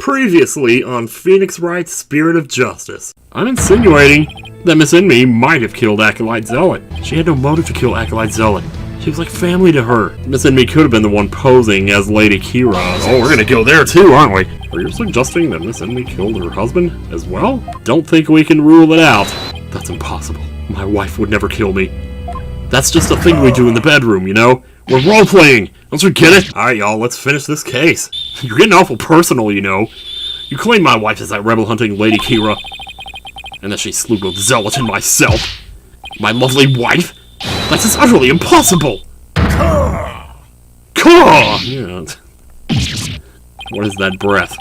Previously on Phoenix Wright's Spirit of Justice. I'm insinuating that Miss Enemy might have killed Acolyte Zealot. She had no motive to kill Acolyte Zealot. She was like family to her. Miss Enemy could have been the one posing as Lady Kee'ra. Oh, we're gonna go there too, aren't we? Are you suggesting that Miss Enemy killed her husband as well? Don't think we can rule it out. That's impossible. My wife would never kill me. That's just a thing we do in the bedroom, you know? We're role-playing! Don't you get it? Alright, y'all, let's finish this case. You're getting awful personal, you know. You claim my wife is that rebel-hunting Lady Kee'ra, and that she slew both Zealot and myself. My lovely wife? That's just utterly impossible! Caw! Yeah. What is that breath?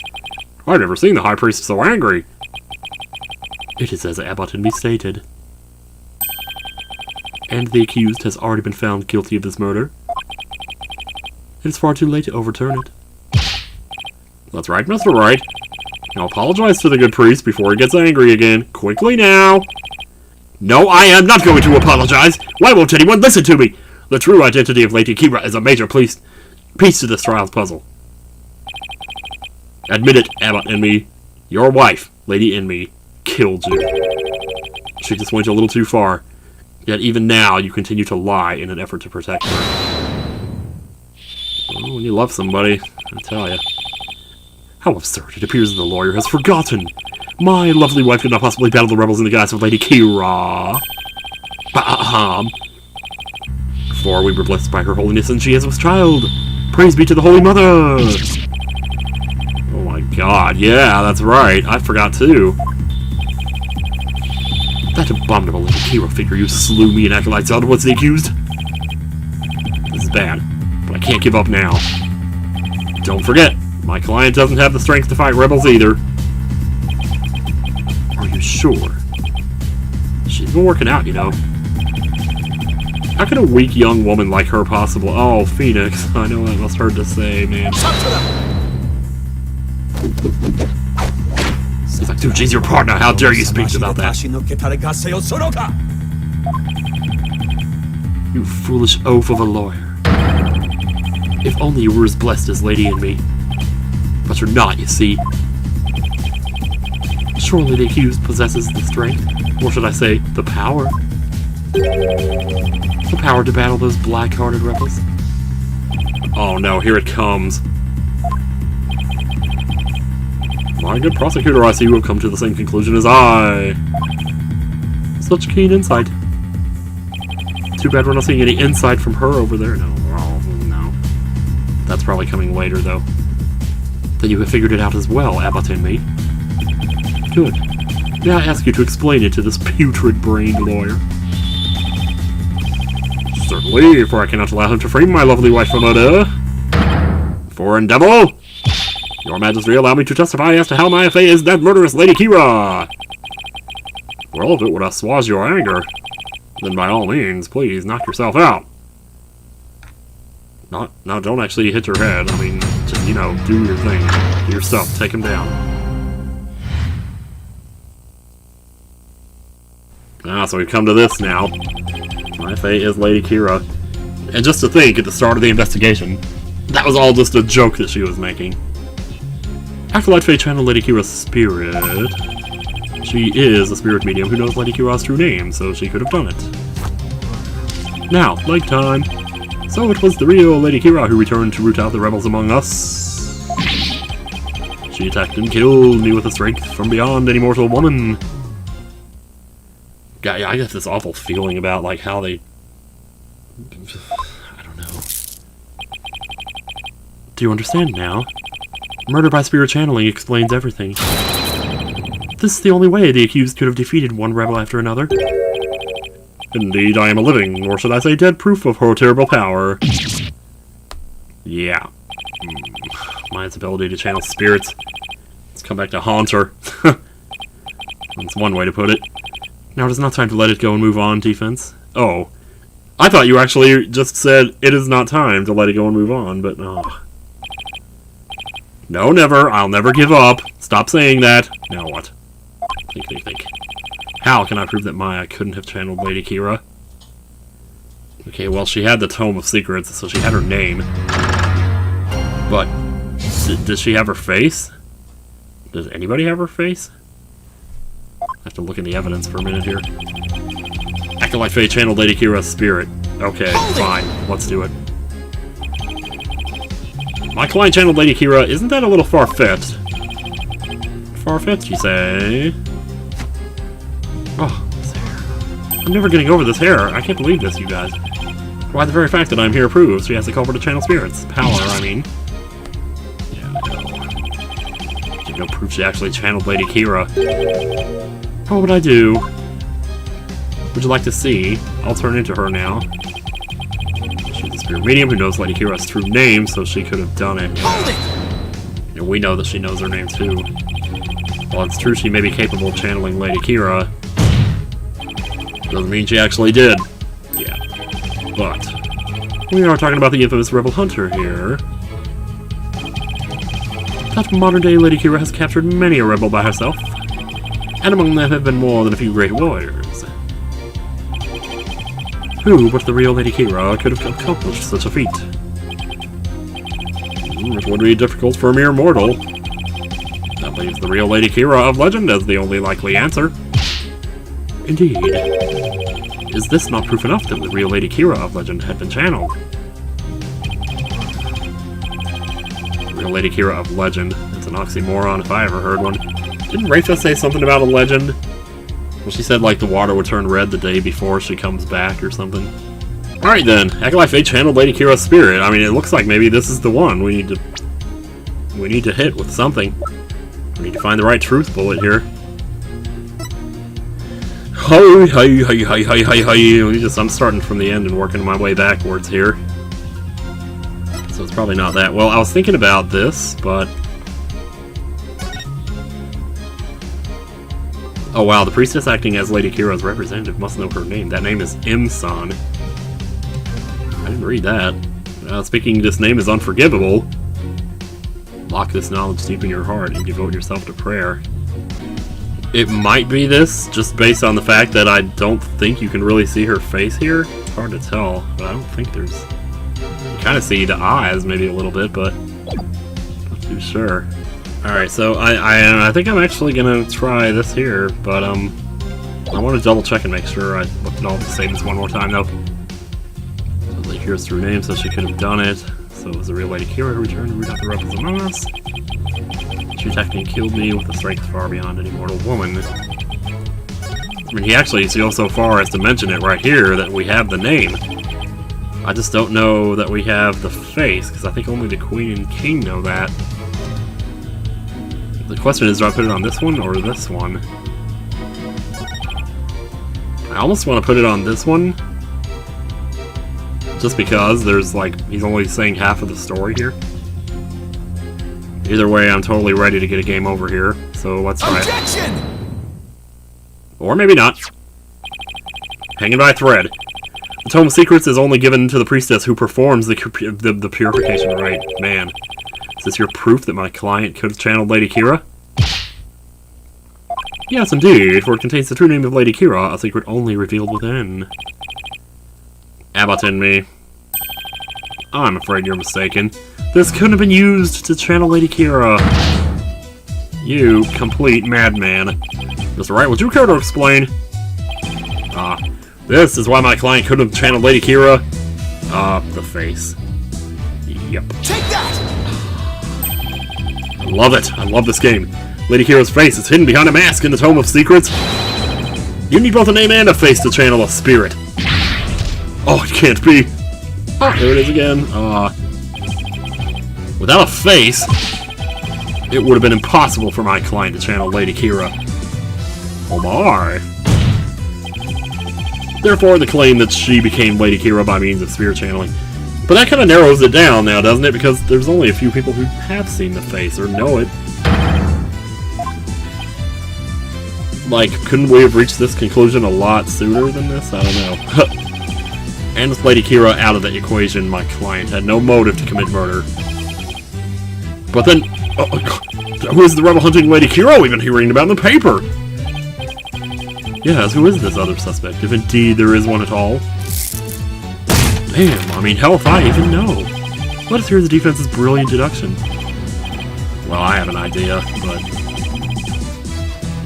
I've never seen the High Priest so angry. It is as Abbott and me stated. And the accused has already been found guilty of this murder. It is far too late to overturn it. That's right, Mr. Wright. Now apologize to the good priest before he gets angry again. Quickly now! No, I am not going to apologize! Why won't anyone listen to me? The true identity of Lady Kee'ra is a major piece to this trial's puzzle. Admit it, Abbott and me. Your wife, Lady Enemy, killed you. She just went a little too far. Yet even now, you continue to lie in an effort to protect her. Oh, when you love somebody, I tell ya. How absurd. It appears that the lawyer has forgotten. My lovely wife could not possibly battle the rebels in the guise of Lady Kee'ra. For we were blessed by her holiness, and she is with child. Praise be to the Holy Mother! Oh my god, yeah, that's right. I forgot too. That abominable Lady Kee'ra figure you slew me and Acolyte Zealot was the accused. This is bad, but I can't give up now. Don't forget, my client doesn't have the strength to fight rebels either. Are you sure? She's been working out, you know. How can a weak young woman like her possible? Oh, Phoenix. I know that must hurt to say, man. He's like, dude, she's your partner. How dare you speak about that? You foolish oaf of a lawyer. If only you were as blessed as Lady Enemy. But you're not, you see. Surely the accused possesses the strength, or should I say, the power. The power to battle those black-hearted rebels. Oh no, here it comes. My good prosecutor, I see you have come to the same conclusion as I. Such keen insight. Too bad we're not seeing any insight from her over there. No, no. That's probably coming later, though. That you have figured it out as well, Abbott and me. Good. May I ask you to explain it to this putrid-brained lawyer? Certainly, for I cannot allow him to frame my lovely wife for murder. Foreign devil! Your Majesty, allow me to testify as to how my affair is that murderous Lady Kee'ra! Well, if it would assuage your anger, then by all means, please knock yourself out. No, don't actually hit your head. I mean, just, you know, do your thing. Do your stuff. Take him down. So we've come to this now. My fate is Lady Kee'ra. And just to think, at the start of the investigation, that was all just a joke that she was making. Acolyte Faye channeled Lady Kee'ra's spirit. She is a spirit medium who knows Lady Kee'ra's true name, so she could have done it. Now, leg time. So it was the real Lady Kee'ra who returned to root out the rebels among us. She attacked and killed me with a strength from beyond any mortal woman. Yeah, I get this awful feeling about, like, how they... I don't know. Do you understand now? Murder by spirit channeling explains everything. This is the only way the accused could have defeated one rebel after another. Indeed, I am a living, or should I say dead proof of her terrible power. Yeah. Mine's ability to channel spirits. Let's come back to haunt her. That's one way to put it. Now it is not time to let it go and move on, defense. Oh. I thought you actually just said it is not time to let it go and move on, but oh. No, never. I'll never give up. Stop saying that. Now what? Think. How can I prove that Maya couldn't have channeled Lady Kee'ra? Okay, well, she had the Tome of Secrets, so she had her name. But, does she have her face? Does anybody have her face? I have to look in the evidence for a minute here. Acolyte Faye channeled Lady Kee'ra's spirit. Okay, fine. Let's do it. My client channeled Lady Kee'ra. Isn't that a little far-fetched? Far-fetched, you say? Oh, this hair. I'm never getting over this hair. I can't believe this, you guys. Why, the very fact that I'm here proves she has the culprit to channel spirits. Power, I mean. Yeah, no. Give no proof she actually channeled Lady Kee'ra. What would I do? Would you like to see? I'll turn into her now. She's the spirit medium who knows Lady Kee'ra's true name, so she could have done it. Hold it! And we know that she knows her name too. While it's true she may be capable of channeling Lady Kee'ra, doesn't mean she actually did. Yeah. But we are talking about the infamous Rebel Hunter here. That modern-day Lady Kee'ra has captured many a rebel by herself, and among them have been more than a few great warriors. Who but the real Lady Kee'ra could have accomplished such a feat? It would be difficult for a mere mortal. That leaves the real Lady Kee'ra of legend as the only likely answer. Indeed. Is this not proof enough that the real Lady Kee'ra of legend had been channeled? Real Lady Kee'ra of legend. It's an oxymoron if I ever heard one. Didn't Wright say something about a legend? Well, she said, like, the water would turn red the day before she comes back or something. Alright then, Acolyte Faye channeled Lady Kee'ra's spirit. I mean, it looks like maybe this is the one we need to hit with something. We need to find the right truth bullet here. I'm starting from the end and working my way backwards here. So it's probably not that. Well, I was thinking about this, but... Oh wow, the priestess acting as Lady Kee'ra's representative must know her name. That name is Imsan. I didn't read that. Speaking this name is unforgivable. Lock this knowledge deep in your heart and devote yourself to prayer. It might be this, just based on the fact that I don't think you can really see her face here. It's hard to tell, but I don't think there's... You kind of see the eyes maybe a little bit, but... Not too sure. Alright, so I think I'm actually gonna try this here, but I want to double check and make sure I looked at all the statements one more time though. So Lady Kee'ra's true name, so she could have done it. So it was the real Lady Kee'ra who returned to root out the rebels among us. She attacked me and killed me with a strength far beyond any mortal woman. I mean, he actually goes so far as to mention it right here that we have the name. I just don't know that we have the face, because I think only the Queen and King know that. The question is, do I put it on this one or this one? I almost want to put it on this one. Just because there's, like, he's only saying half of the story here. Either way, I'm totally ready to get a game over here, so let's try it. Or maybe not. Hanging by a thread. The Tome of Secrets is only given to the priestess who performs the purification rite. Man. Is this your proof that my client could have channeled Lady Kee'ra? Yes, indeed, for it contains the true name of Lady Kee'ra, a secret only revealed within. Abbott me. I'm afraid you're mistaken. This couldn't have been used to channel Lady Kee'ra. You complete madman. Mr. Wright, would you care to explain? This is why my client couldn't have channeled Lady Kee'ra. The face. Yep. Take that! I love it. I love this game. Lady Kee'ra's face is hidden behind a mask in the Tome of Secrets. You need both a name and a face to channel a spirit. Oh, it can't be. There it is again. Without a face, it would have been impossible for my client to channel Lady Kee'ra. Oh my. Therefore, the claim that she became Lady Kee'ra by means of spirit channeling. But that kind of narrows it down now, doesn't it? Because there's only a few people who have seen the face or know it. Like, couldn't we have reached this conclusion a lot sooner than this? I don't know. And with Lady Kee'ra out of the equation, my client had no motive to commit murder. But then, who is the rebel hunting Lady Kee'ra we've been hearing about in the paper? Yes, who is this other suspect, if indeed there is one at all? Damn, I mean, hell if I even know. Let us hear the defense's brilliant deduction. Well, I have an idea, but...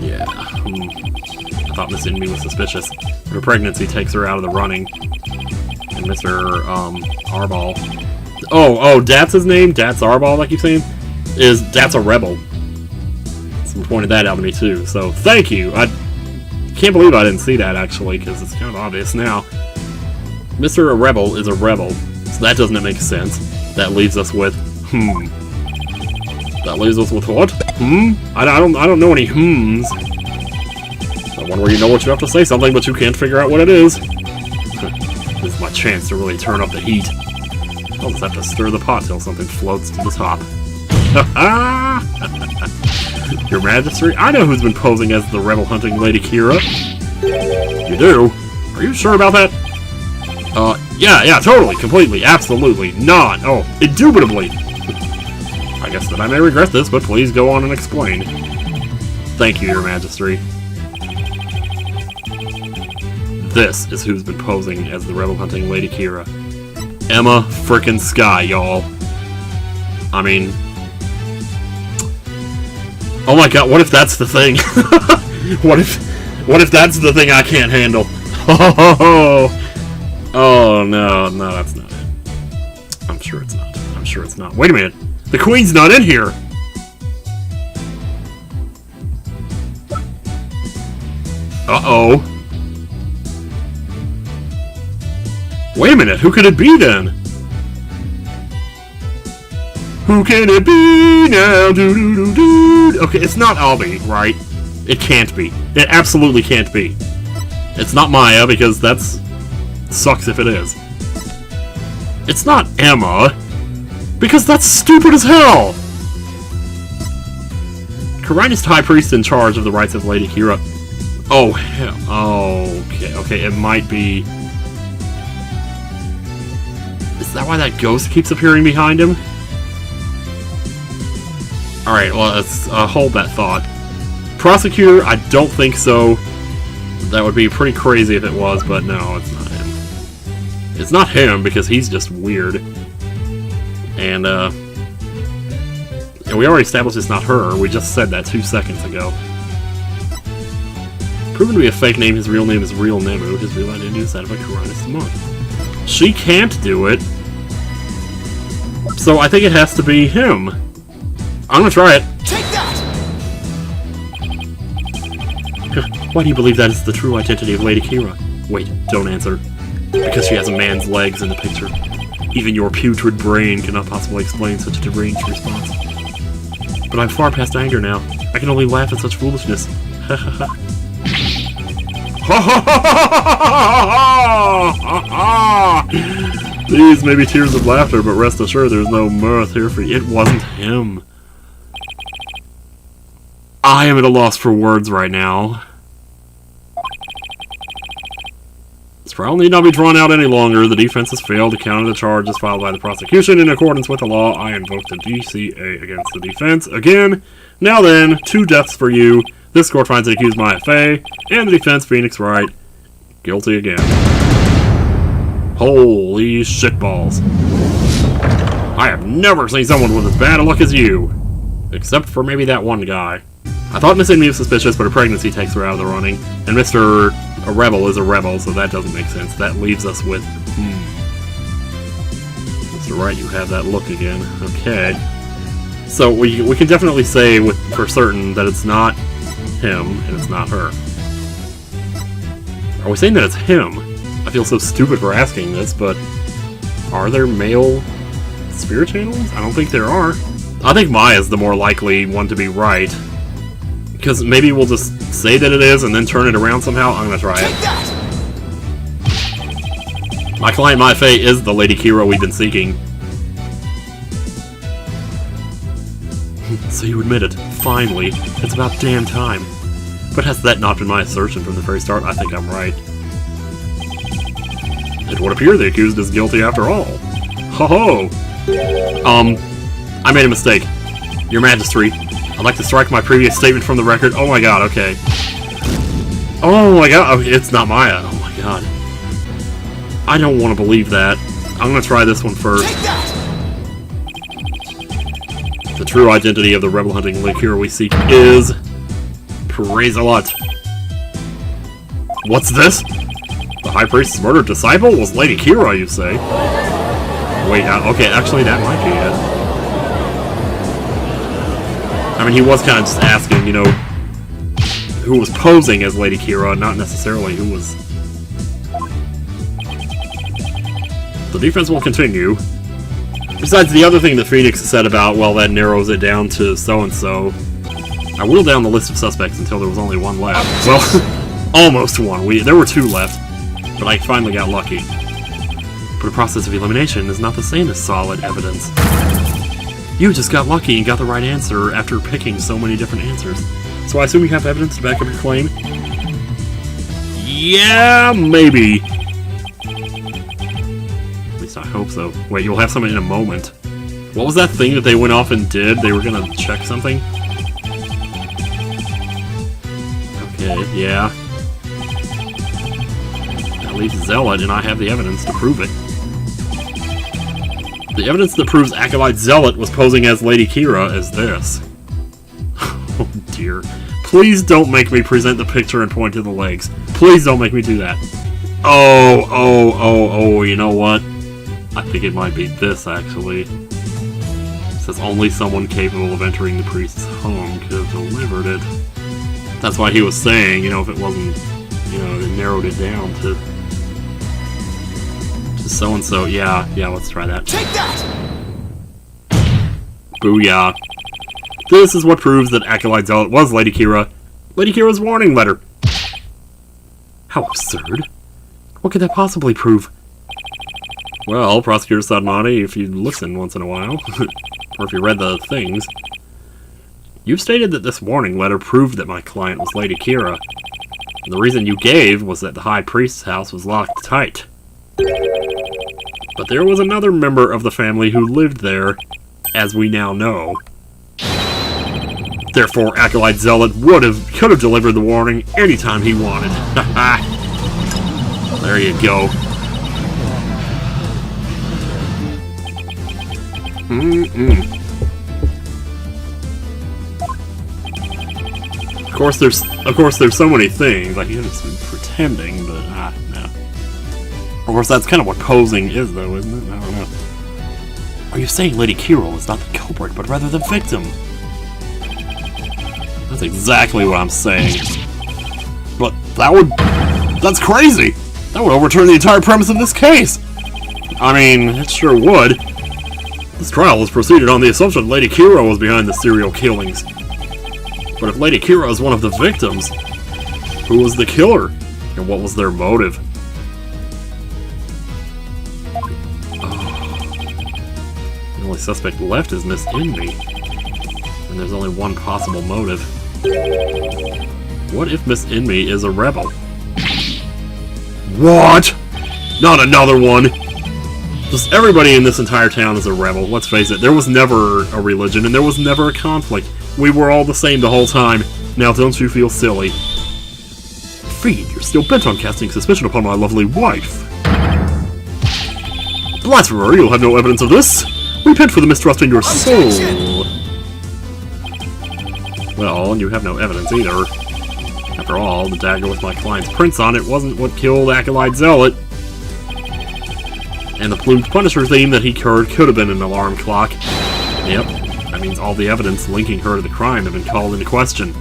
yeah. I thought Miss Enemy was suspicious. Her pregnancy takes her out of the running. And Mr. Arball... Oh, Dat's his name? Dat's Arball, like you're saying? Dat's a rebel. Someone pointed that out to me, too. So, thank you! I can't believe I didn't see that, actually, because it's kind of obvious now. Mr. Rebel is a rebel. So that doesn't make sense. That leaves us with... That leaves us with what? I don't know any hmms. That one where you know what you have to say something, but you can't figure out what it is. This is my chance to really turn up the heat. I'll just have to stir the pot till something floats to the top. Your Majesty, I know who's been posing as the rebel-hunting Lady Kee'ra. You do? Are you sure about that? Yeah, totally, completely, absolutely, not, indubitably. I guess that I may regret this, but please go on and explain. Thank you, Your Majesty. This is who's been posing as the rebel-hunting Lady Kee'ra. Emma frickin' Sky, y'all. I mean... oh my god, what if that's the thing? What if that's the thing I can't handle? Oh, no, that's not it. I'm sure it's not. I'm sure it's not. Wait a minute. The Queen's not in here! Uh-oh. Wait a minute, who could it be then? Who can it be now? Do-do-do-do. Okay, it's not Albie, right? It can't be. It absolutely can't be. It's not Maya, because that's... sucks if it is. It's not Emma, because that's stupid as hell! Corrinus High Priest in charge of the rights of Lady Kee'ra. Oh, hell. Okay, it might be... is that why that ghost keeps appearing behind him? Alright, well, let's hold that thought. Prosecutor, I don't think so. That would be pretty crazy if it was, but no, it's not him. It's not him, because he's just weird. And we already established it's not her. We just said that 2 seconds ago. Proven to be a fake name, his real name is Real Nemu. His real identity is that of a Corrinus monk. She can't do it. So I think it has to be him. I'm gonna try it. Take that! Why do you believe that is the true identity of Lady Kee'ra? Wait, don't answer. Because she has a man's legs in the picture. Even your putrid brain cannot possibly explain such a deranged response. But I'm far past anger now. I can only laugh at such foolishness. Ha ha ha. Ha ha ha ha! These may be tears of laughter, but rest assured there's no mirth here for you. It wasn't him. I am at a loss for words right now. This trial need not be drawn out any longer. The defense has failed to counter the charges filed by the prosecution. In accordance with the law, I invoke the DCA against the defense. Again, now then, 2 deaths for you. This court finds the accused Maya Fey, and the defense, Phoenix Wright, guilty again. Holy shitballs. I have never seen someone with as bad a luck as you. Except for maybe that one guy. I thought Miss Enemy was suspicious, but her pregnancy takes her out of the running. And Mr. A Rebel is a rebel, so that doesn't make sense. That leaves us with... Mr. Wright, you have that look again. Okay. So we can definitely say for certain that it's not him, and it's not her. Are we saying that it's him? I feel so stupid for asking this, but... are there male spirit channels? I don't think there are. I think Maya's the more likely one to be right. Because maybe we'll just say that it is and then turn it around somehow. I'm gonna try it. My client, Maya Fey, is the Lady Kee'ra we've been seeking. So you admit it. Finally. It's about damn time. But has that not been my assertion from the very start? I think I'm right. It would appear the accused is guilty after all. Ho-ho! I made a mistake. Your Majesty, I'd like to strike my previous statement from the record. Oh my god, okay. Oh my god, okay, it's not Maya. Oh my god. I don't want to believe that. I'm gonna try this one first. The true identity of the rebel hunting Lady Kee'ra we seek is... Praise a lot. What's this? The High Priest's murdered disciple was Lady Kee'ra, you say? Wait, okay, actually that might be it. I mean, he was kind of just asking, you know, who was posing as Lady Kee'ra, not necessarily who was... The defense will continue. Besides the other thing that Phoenix said about, well, that narrows it down to so-and-so. I whittled down the list of suspects until there was only one left. Well, almost one. There were two left, but I finally got lucky. But a process of elimination is not the same as solid evidence. You just got lucky and got the right answer after picking so many different answers. So I assume you have evidence to back up your claim? Yeah, maybe. At least I hope so. Wait, you'll have something in a moment. What was that thing that they went off and did? They were gonna check something? Okay, yeah. That leaves Zealot, and I have the evidence to prove it. The evidence that proves Acolyte Zealot was posing as Lady Kee'ra is this. Oh dear. Please don't make me present the picture and point to the legs. Please don't make me do that. Oh, you know what? I think it might be this, actually. It says only someone capable of entering the priest's home could have delivered it. That's why he was saying, you know, if it wasn't, you know, it narrowed it down to so-and-so. Yeah, let's try that. Take that! Booyah. This is what proves that Acolyte Zealot was Lady Kee'ra. Lady Kee'ra's warning letter. How absurd. What could that possibly prove? Well, Prosecutor Sadmati, if you listen once in a while, or if you read the things, you've stated that this warning letter proved that my client was Lady Kee'ra. And the reason you gave was that the High Priest's house was locked tight. But there was another member of the family who lived there, as we now know. Therefore, Acolyte Zealot could have delivered the warning anytime he wanted. There you go. Of course, there's so many things. Like, he's been pretending, but no. Of course, that's kind of what posing is, though, isn't it? I don't know. Are you saying Lady Kee'ra is not the culprit, but rather the victim? That's exactly what I'm saying. But that's crazy! That would overturn the entire premise of this case! I mean, it sure would. This trial was proceeded on the assumption Lady Kee'ra was behind the serial killings. But if Lady Kee'ra is one of the victims, who was the killer? And what was their motive? The only suspect left is Miss Envy. And there's only one possible motive. What if Miss Envy is a rebel? What? Not another one! Just everybody in this entire town is a rebel, let's face it. There was never a religion, and there was never a conflict. We were all the same the whole time. Now don't you feel silly? Feed, you're still bent on casting suspicion upon my lovely wife. Blasphemer, you'll have no evidence of this. Repent for the mistrust in your soul. Well, you have no evidence either. After all, the dagger with my client's prints on it wasn't what killed Acolyte Zealot. And the plumed Punisher theme that he cured could have been an alarm clock. Yep, that means all the evidence linking her to the crime have been called into question.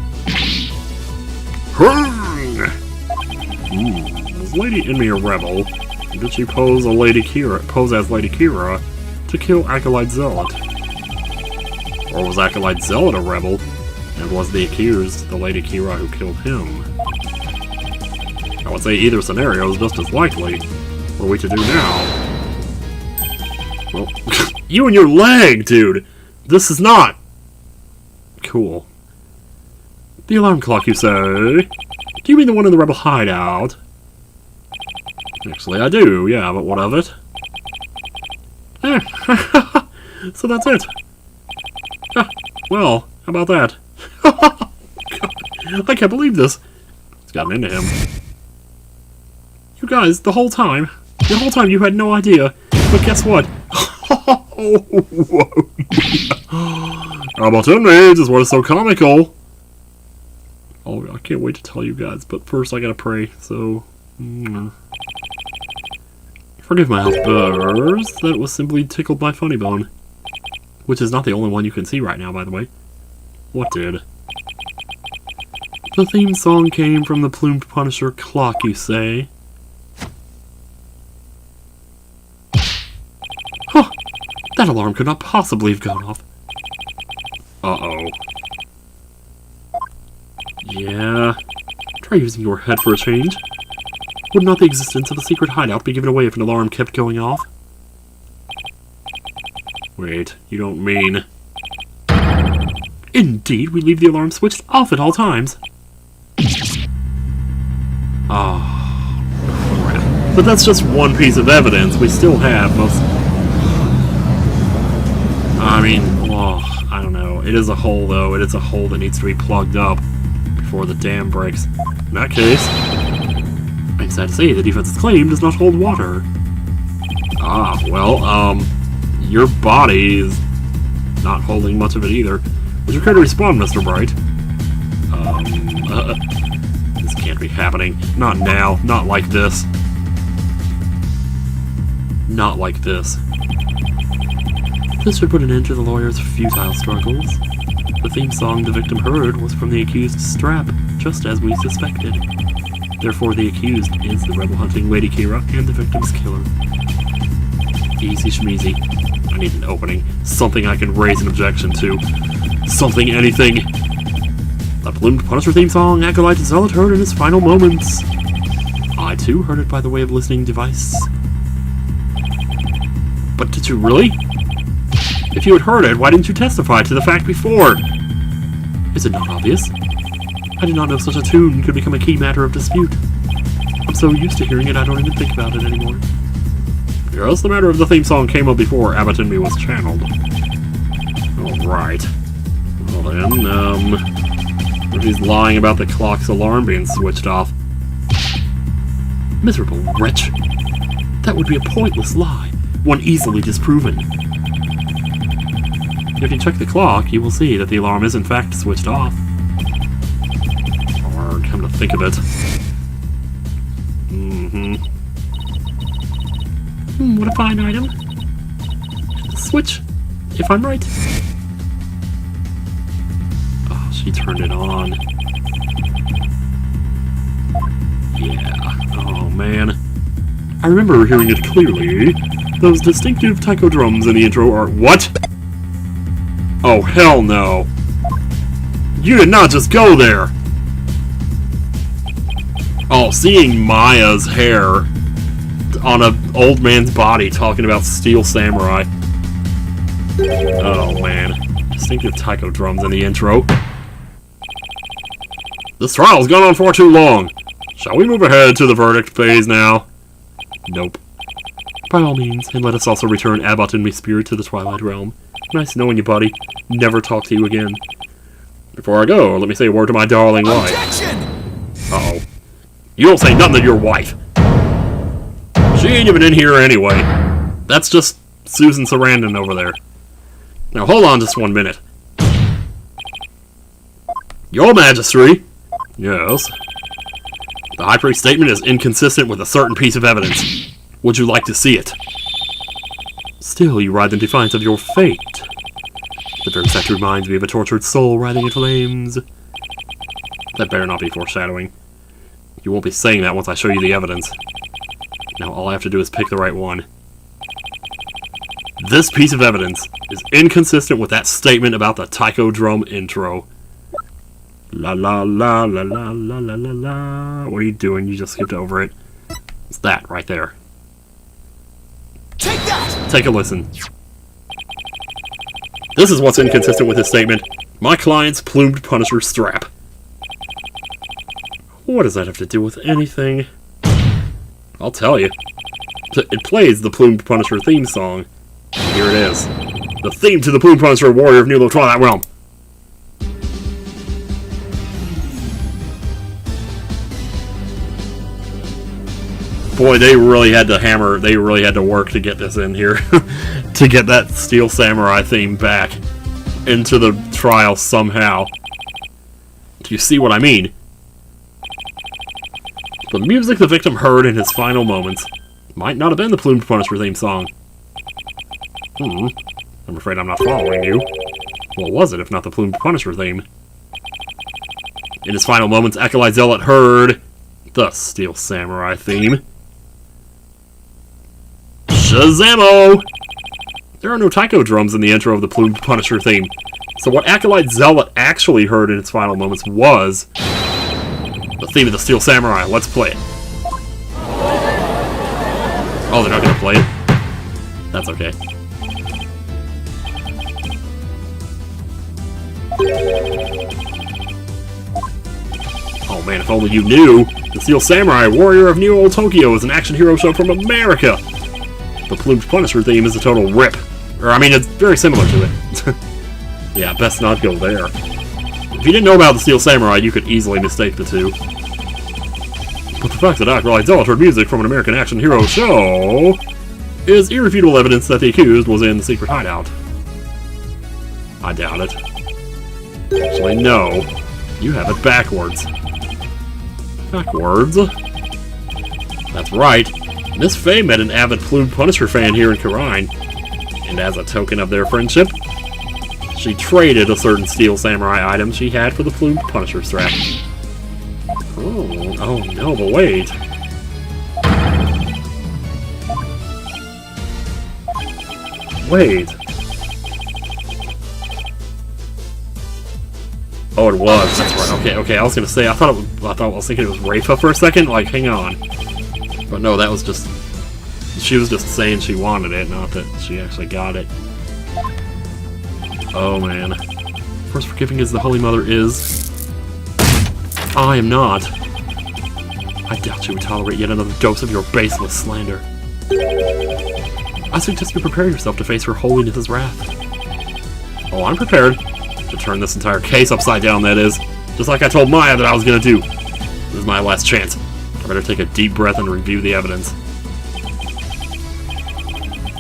Was Lady Envy a rebel? Or did she pose as Lady Kee'ra to kill Acolyte Zealot? Or was Acolyte Zealot a rebel, and was the accused the Lady Kee'ra who killed him? I would say either scenario is just as likely. What are we to do now? Well, you and your leg, dude! This is not... cool. The alarm clock, you say? Do you mean the one in the rebel hideout? Actually, I do, yeah, but what of it? So that's it. Well, how about that? I can't believe this. It's gotten into him. You guys, the whole time you had no idea. But guess what? About inmates is what is so comical. Oh, I can't wait to tell you guys, but first I gotta pray, so... Forgive my outburst, that was simply tickled my funny bone. Which is not the only one you can see right now, by the way. What did? The theme song came from the Plumed Punisher clock, you say? Huh! That alarm could not possibly have gone off. Uh-oh. Yeah. Try using your head for a change. Would not the existence of a secret hideout be given away if an alarm kept going off? Wait, you don't mean... Indeed, we leave the alarm switched off at all times. Oh, crap. But that's just one piece of evidence. We still have most... I mean, well, I don't know. It is a hole, though. It is a hole that needs to be plugged up before the dam breaks. In that case, I'm sad to say the defense's claim does not hold water. Ah, well, your body is not holding much of it either. Would you care to respond, Mr. Wright? This can't be happening. Not now. Not like this. Not like this. This should put an end to the lawyer's futile struggles. The theme song the victim heard was from the accused's strap, just as we suspected. Therefore, the accused is the rebel-hunting Lady Kee'ra and the victim's killer. Easy schmeezy. I need an opening. Something I can raise an objection to. Something, anything. The Plumed Punisher theme song Acolyte Zealot heard in his final moments. I, too, heard it by the way of listening device. But did you really? If you had heard it, why didn't you testify to the fact before? Is it not obvious? I did not know such a tune could become a key matter of dispute. I'm so used to hearing it, I don't even think about it anymore. Yes, the matter of the theme song came up before Abbott and me was channeled. Alright. Well then, if he's lying about the clock's alarm being switched off. Miserable wretch. That would be a pointless lie, one easily disproven. If you check the clock, you will see that the alarm is in fact switched off. Or, come to think of it. What a fine item. Switch, if I'm right. Oh, she turned it on. Yeah, oh man. I remember hearing it clearly. Those distinctive taiko drums in the intro are— What? Oh, hell no. You did not just go there. Oh, seeing Maya's hair on an old man's body talking about Steel Samurai. Oh, man. Distinctive taiko drums in the intro. This trial's gone on far too long. Shall we move ahead to the verdict phase now? Nope. By all means, and let us also return Abbott and me spirit to the Twilight Realm. Nice knowing you, buddy. Never talk to you again. Before I go, let me say a word to my darling wife. Objection! Uh-oh. You don't say nothing to your wife. She ain't even in here anyway. That's just Susan Sarandon over there. Now hold on just 1 minute. Your Majesty. Yes. The High Priest's statement is inconsistent with a certain piece of evidence. Would you like to see it? Still, you writhe in defiance of your fate. The very fact reminds me of a tortured soul writhing in flames. That better not be foreshadowing. You won't be saying that once I show you the evidence. Now all I have to do is pick the right one. This piece of evidence is inconsistent with that statement about the taiko drum intro. La la la la la la la la la. What are you doing? You just skipped over it. It's that right there. Take that! Take a listen. This is what's inconsistent with his statement. My client's Plumed Punisher strap. What does that have to do with anything? I'll tell you. It plays the Plumed Punisher theme song. Here it is. The theme to the Plumed Punisher Warrior of New Twilight Realm. Boy, they really had to hammer, they really had to work to get this in here. To get that Steel Samurai theme back into the trial somehow. Do you see what I mean? The music the victim heard in his final moments might not have been the Plumed Punisher theme song. I'm afraid I'm not following you. What was it if not the Plumed Punisher theme? In his final moments, Acolyte Zealot heard the Steel Samurai theme. Shazamo! There are no taiko drums in the intro of the Plumed Punisher theme. So what Acolyte Zealot actually heard in its final moments was the theme of the Steel Samurai. Let's play it. Oh, they're not gonna play it? That's okay. Oh man, if only you knew! The Steel Samurai, Warrior of New Old Tokyo, is an action hero show from America! The Plumed Punisher theme is a total rip. Or, I mean, it's very similar to it. Yeah, best not go there. If you didn't know about the Steel Samurai, you could easily mistake the two. But the fact that Acolyte Zealot heard music from an American action hero show is irrefutable evidence that the accused was in the secret hideout. I doubt it. Actually, no. You have it backwards. Backwards? That's right. Miss Faye met an avid Plumed Punisher fan here in Karine, and as a token of their friendship, she traded a certain Steel Samurai item she had for the Plumed Punisher strap. Oh no, but wait. Wait. Oh, it was. That's right. Okay. I was gonna say. I was thinking it was Rafa for a second. Like, hang on. But no, that was just. She was just saying she wanted it, not that she actually got it. Oh man. First forgiving as the Holy Mother is. I am not. I doubt you would tolerate yet another dose of your baseless slander. I suggest you prepare yourself to face her holiness's wrath. Oh, I'm prepared. To turn this entire case upside down, that is. Just like I told Maya that I was gonna do. This is my last chance. I better take a deep breath and review the evidence.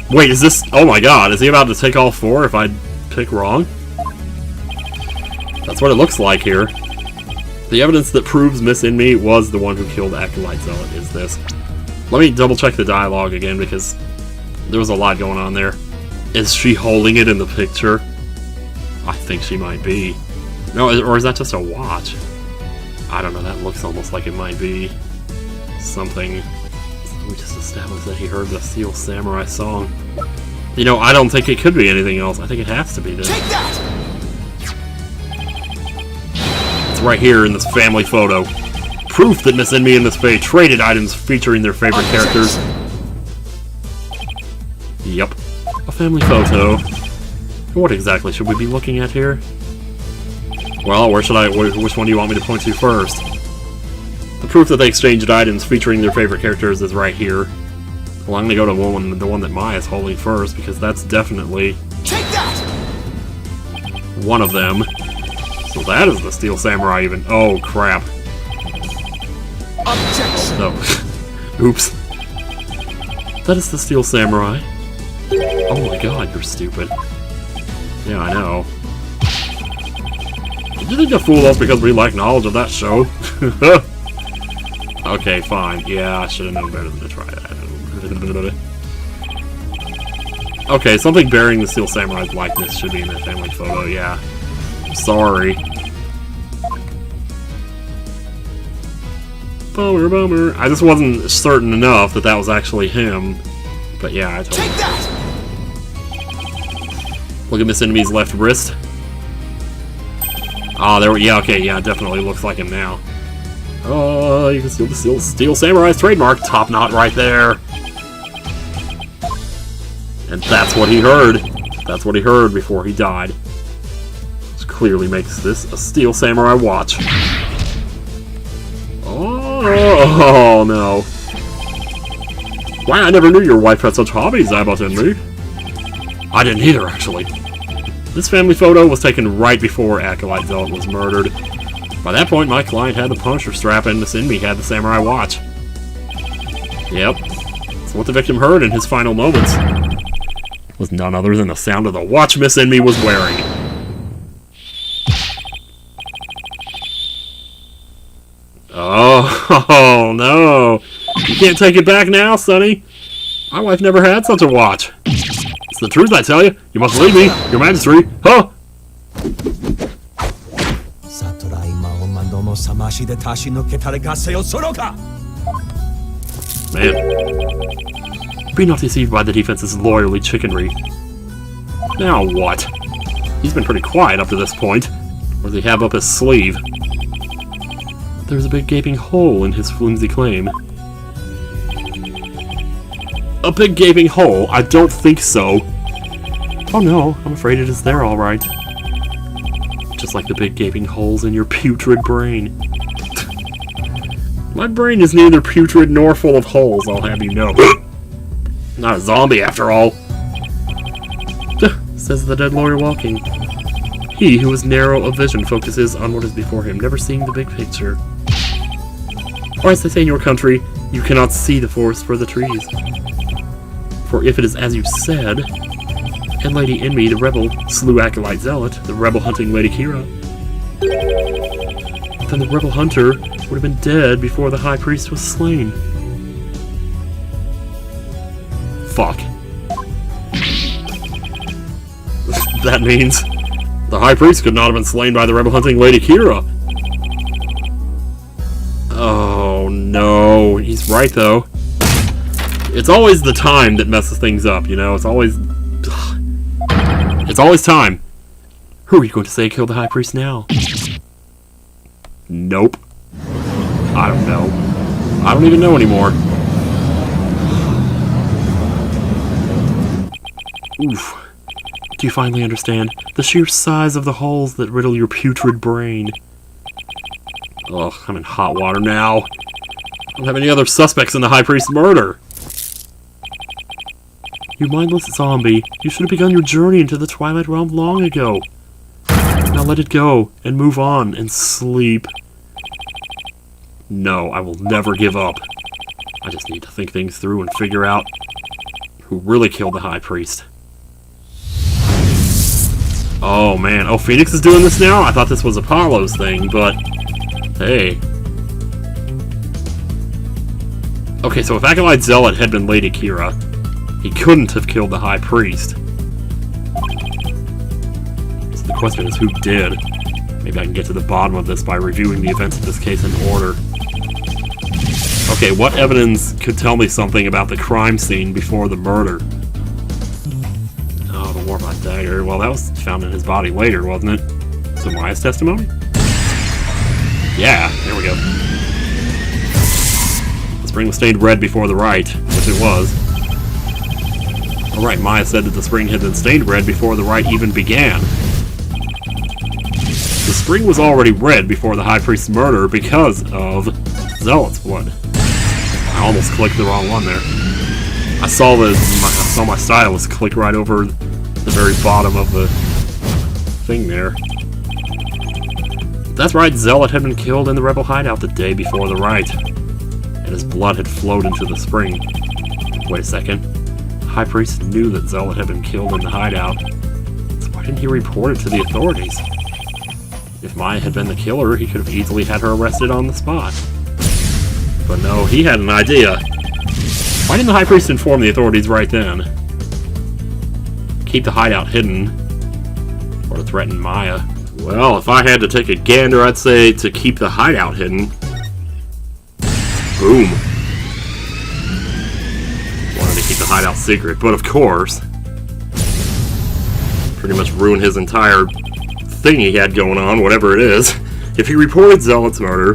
Wait, is this... Oh my god, is he about to take all four if I pick wrong? That's what it looks like here. The evidence that proves Miss In Me was the one who killed Acolyte Zealot is this. Let me double check the dialogue again because there was a lot going on there. Is she holding it in the picture? I think she might be. No, or is that just a watch? I don't know, that looks almost like it might be something. We just established that he heard the Steel Samurai song. You know, I don't think it could be anything else. I think it has to be this. Take that! It's right here in this family photo. Proof that Miss In Me and Miss Faye traded items featuring their favorite characters. Yep. A family photo. What exactly should we be looking at here? Well, which one do you want me to point to first? The proof that they exchanged items featuring their favorite characters is right here. Well, I'm gonna go to the one that Maya's holding first, because that's definitely... Take that! One of them. So that is the Steel Samurai even... Oh, crap. Objection! No. Oops. That is the Steel Samurai. Oh my god, you're stupid. Yeah, I know. Did you think to fool us because we lack knowledge of that show? Okay, fine. Yeah, I should have known better than to try that. Okay, something bearing the Steel Samurai's likeness should be in that family photo, yeah. Sorry. Bummer. I just wasn't certain enough that that was actually him. But yeah, I totally... Take that! Look at Miss Enemy's left wrist. Ah, there. Yeah, okay, yeah, it definitely looks like him now. Oh, you can see the Steel Samurai's trademark top knot right there. And that's what he heard. That's what he heard before he died. Which clearly makes this a Steel Samurai watch. Oh no. Why, I never knew your wife had such hobbies, Abbott and me. I didn't either, actually. This family photo was taken right before Acolyte Zealot was murdered. By that point, my client had the Punisher strap and Miss In Me had the Samurai watch. Yep. So what the victim heard in his final moments was none other than the sound of the watch Miss In Me was wearing. Oh, no. You can't take it back now, Sonny. My wife never had such a watch. It's the truth, I tell you. You must believe me, Your Majesty. Huh? Man. Be not deceived by the defense's loyally chickenry. Now what? He's been pretty quiet up to this point. What does he have up his sleeve? There's a big gaping hole in his flimsy claim. A big gaping hole? I don't think so. Oh no, I'm afraid it is there all right. Just like the big gaping holes in your putrid brain. My brain is neither putrid nor full of holes, I'll have you know. Not a zombie after all. Says the dead lawyer walking. He who is narrow of vision focuses on what is before him, never seeing the big picture. Or as they say in your country, you cannot see the forest for the trees. For if it is as you said, and Lady Enemy, the rebel, slew Acolyte Zealot, the rebel hunting Lady Kee'ra, then the rebel hunter would have been dead before the high priest was slain. Fuck. That means the high priest could not have been slain by the rebel hunting Lady Kee'ra. Oh no, he's right though. It's always the time that messes things up, you know? It's always time. Who are you going to say killed the high priest now? Nope. I don't know. I don't even know anymore. Oof. Do you finally understand the sheer size of the holes that riddle your putrid brain? Ugh, I'm in hot water now. I don't have any other suspects in the high priest's murder. You mindless zombie, you should have begun your journey into the Twilight Realm long ago. Now let it go, and move on, and sleep. No, I will never give up. I just need to think things through and figure out who really killed the high priest. Oh man, oh Phoenix is doing this now? I thought this was Apollo's thing, but hey. Okay, so if Acolyte Zealot had been Lady Kee'ra, he couldn't have killed the high priest. So the question is, who did? Maybe I can get to the bottom of this by reviewing the events of this case in order. Okay, what evidence could tell me something about the crime scene before the murder? Oh, the Warbot dagger. Well, that was found in his body later, wasn't it? So Maya's testimony? Yeah, there we go. The spring was stained red before the Wright, which it was. Alright, Maya said that the spring had been stained red before the Wright even began. The spring was already red before the High Priest's murder because of Zealot's blood. I almost clicked the wrong one there. I saw my stylus click right over the very bottom of the thing there. That's right, Zealot had been killed in the rebel hideout the day before the Wright, and his blood had flowed into the spring. Wait a second. The High Priest knew that Zealot had been killed in the hideout, so why didn't he report it to the authorities? If Maya had been the killer, he could have easily had her arrested on the spot. But no, he had an idea. Why didn't the High Priest inform the authorities right then? Keep the hideout hidden, or to threaten Maya. Well, if I had to take a gander, I'd say to keep the hideout hidden. Boom. Wanted to keep the hideout secret, but of course, pretty much ruin his entire thing he had going on, whatever it is. If he reported Zealot's murder,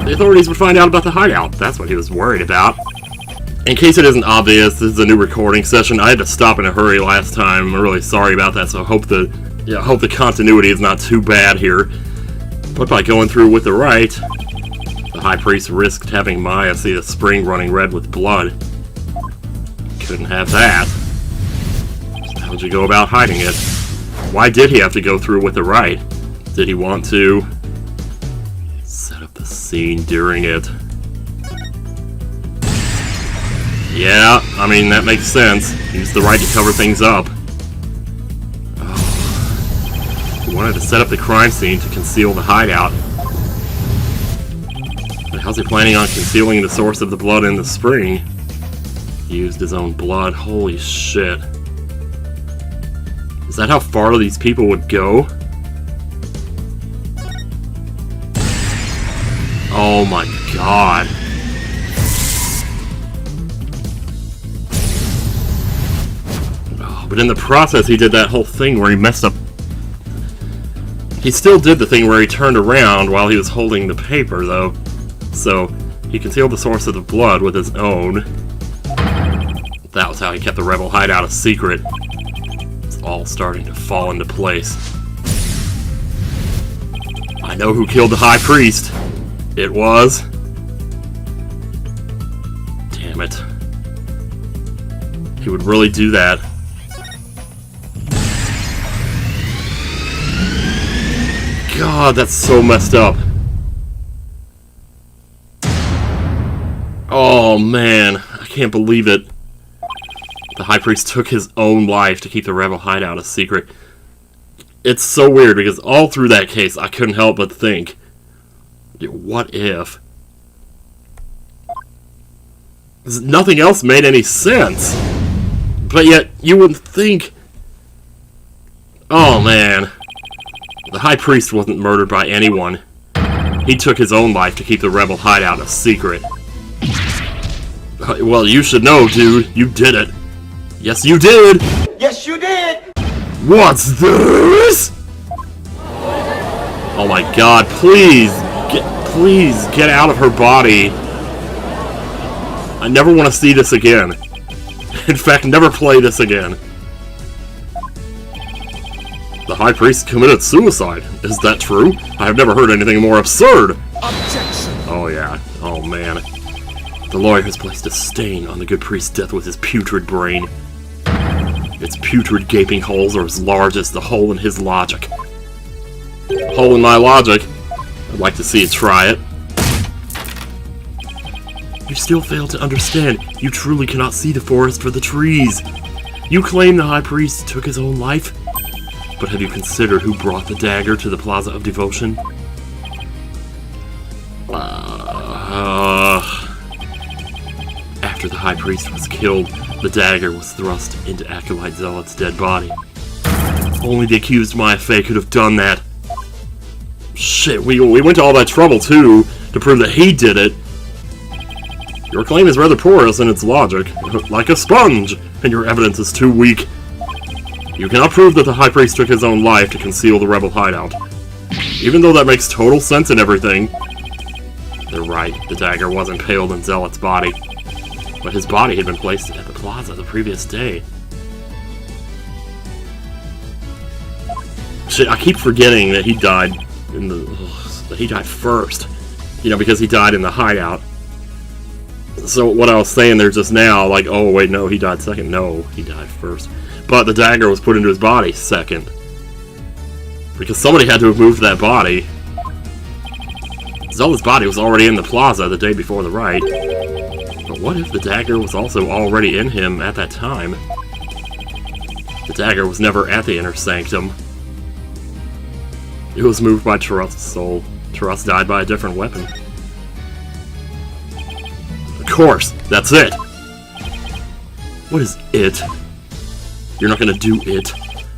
the authorities would find out about the hideout. That's what he was worried about. In case it isn't obvious, this is a new recording session. I had to stop in a hurry last time. I'm really sorry about that, so I hope the continuity is not too bad here. But by going through with the Wright, the High Priest risked having Maya see the spring running red with blood. Couldn't have that. So how would you go about hiding it? Why did he have to go through with the Wright? Did he want to set up the scene during it? Yeah, I mean, that makes sense. Use the Wright to cover things up. He wanted to set up the crime scene to conceal the hideout. How's he planning on concealing the source of the blood in the spring? He used his own blood. Holy shit. Is that how far these people would go? Oh my god. Oh, but in the process, he did that whole thing where he messed up. He still did the thing where he turned around while he was holding the paper, though. So, he concealed the source of the blood with his own. That was how he kept the rebel hideout a secret. It's all starting to fall into place. I know who killed the High Priest. It was... Damn it. He would really do that. God, that's so messed up. Oh man, I can't believe it. The High Priest took his own life to keep the rebel hideout a secret. It's so weird because all through that case I couldn't help but think, what if? Nothing else made any sense. But yet, you wouldn't think... Oh man. The High Priest wasn't murdered by anyone. He took his own life to keep the rebel hideout a secret. Well, you should know, dude. You did it. Yes, you did! Yes, you did! What's this? Oh my god, please get out of her body. I never want to see this again. In fact, never play this again. The High Priest committed suicide. Is that true? I have never heard anything more absurd. Objection! Oh yeah. Oh man. The lawyer has placed a stain on the good priest's death with his putrid brain. Its putrid gaping holes are as large as the hole in his logic. Hole in my logic? I'd like to see it try it. You still fail to understand. You truly cannot see the forest for the trees. You claim the High Priest took his own life? But have you considered who brought the dagger to the Plaza of Devotion? After the High Priest was killed, the dagger was thrust into Acolyte Zealot's dead body. Only the accused Maya could have done that. Shit, we went to all that trouble, too, to prove that he did it. Your claim is rather porous in its logic, like a sponge, and your evidence is too weak. You cannot prove that the High Priest took his own life to conceal the rebel hideout. Even though that makes total sense and everything. They're right, the dagger was impaled in Zealot's body. But his body had been placed at the plaza the previous day. Shit, I keep forgetting that he died in the... that he died first. You know, because he died in the hideout. So what I was saying there just now, like, oh wait, no, he died second. No, he died first. But the dagger was put into his body second. Because somebody had to have moved that body. Zealot's body was already in the plaza the day before the Wright. But what if the dagger was also already in him at that time? The dagger was never at the inner sanctum. It was moved by Trust's soul. Trust died by a different weapon. Of course, that's it! What is it? You're not gonna do it.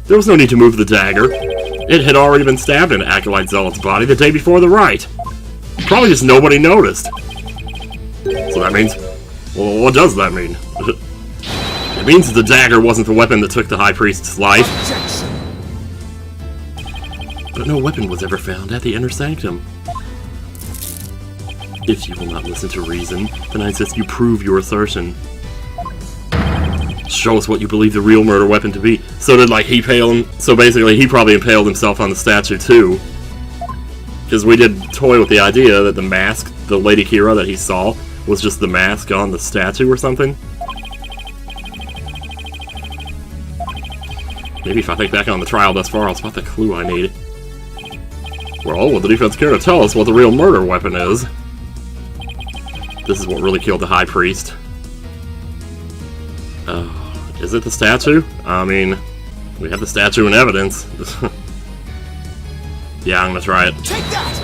There was no need to move the dagger. It had already been stabbed into Acolyte Zealot's body the day before the Wright. Probably just nobody noticed. So that means... well, what does that mean? It means the dagger wasn't the weapon that took the High Priest's life. But no weapon was ever found at the inner sanctum. If you will not listen to reason, then I insist you prove your assertion. Show us what you believe the real murder weapon to be. So did, like, he impale him? So basically, he probably impaled himself on the statue, too. Because we did toy with the idea that the mask, the Lady Kee'ra that he saw, was just the mask on the statue or something. Maybe if I think back on the trial thus far, I'll spot the clue I need. Well, will the defense care to tell us what the real murder weapon is? This is what really killed the High Priest. Is it the statue? I mean, we have the statue in evidence. Yeah, I'm gonna try it. Take that!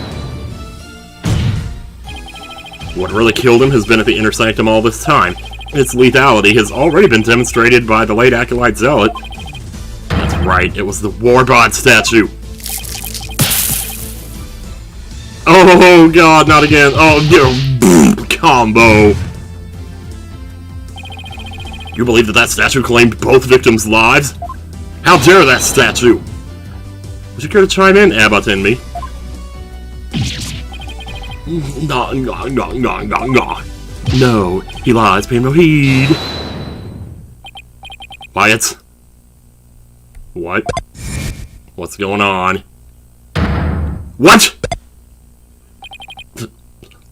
What really killed him has been at the inner sanctum all this time. Its lethality has already been demonstrated by the late Acolyte Zealot. That's right, it was the Warbot statue. Oh god, not again. Oh, boom, combo. You believe that statue claimed both victims' lives? How dare that statue? Would you care to chime in, Abbott and me? No, he lies, pay him no heed. Quiet. What? What's going on? What?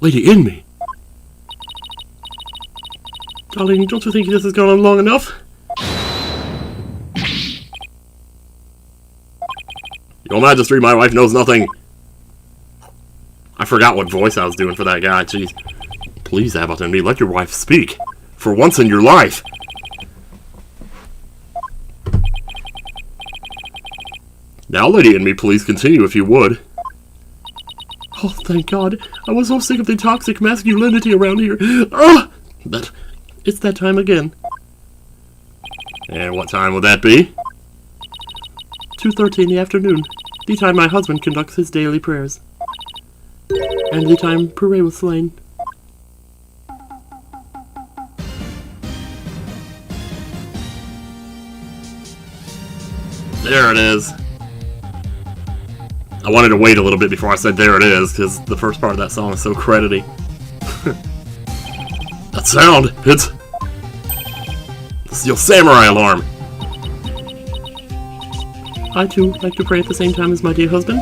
Lady in me. Darling, don't you think this has gone on long enough? Your Majesty, my wife knows nothing. I forgot what voice I was doing for that guy, jeez. Please, Abbott and me, let your wife speak. For once in your life. Now, Lady and me, please continue if you would. Oh, thank God. I was so sick of the toxic masculinity around here. Ugh! But it's that time again. And what time would that be? 2:30 in the afternoon. The time my husband conducts his daily prayers. And the time PWAA was slain. There it is. I wanted to wait a little bit before I said there it is, because the first part of that song is so credity. That sound! It's your samurai alarm! I too like to pray at the same time as my dear husband,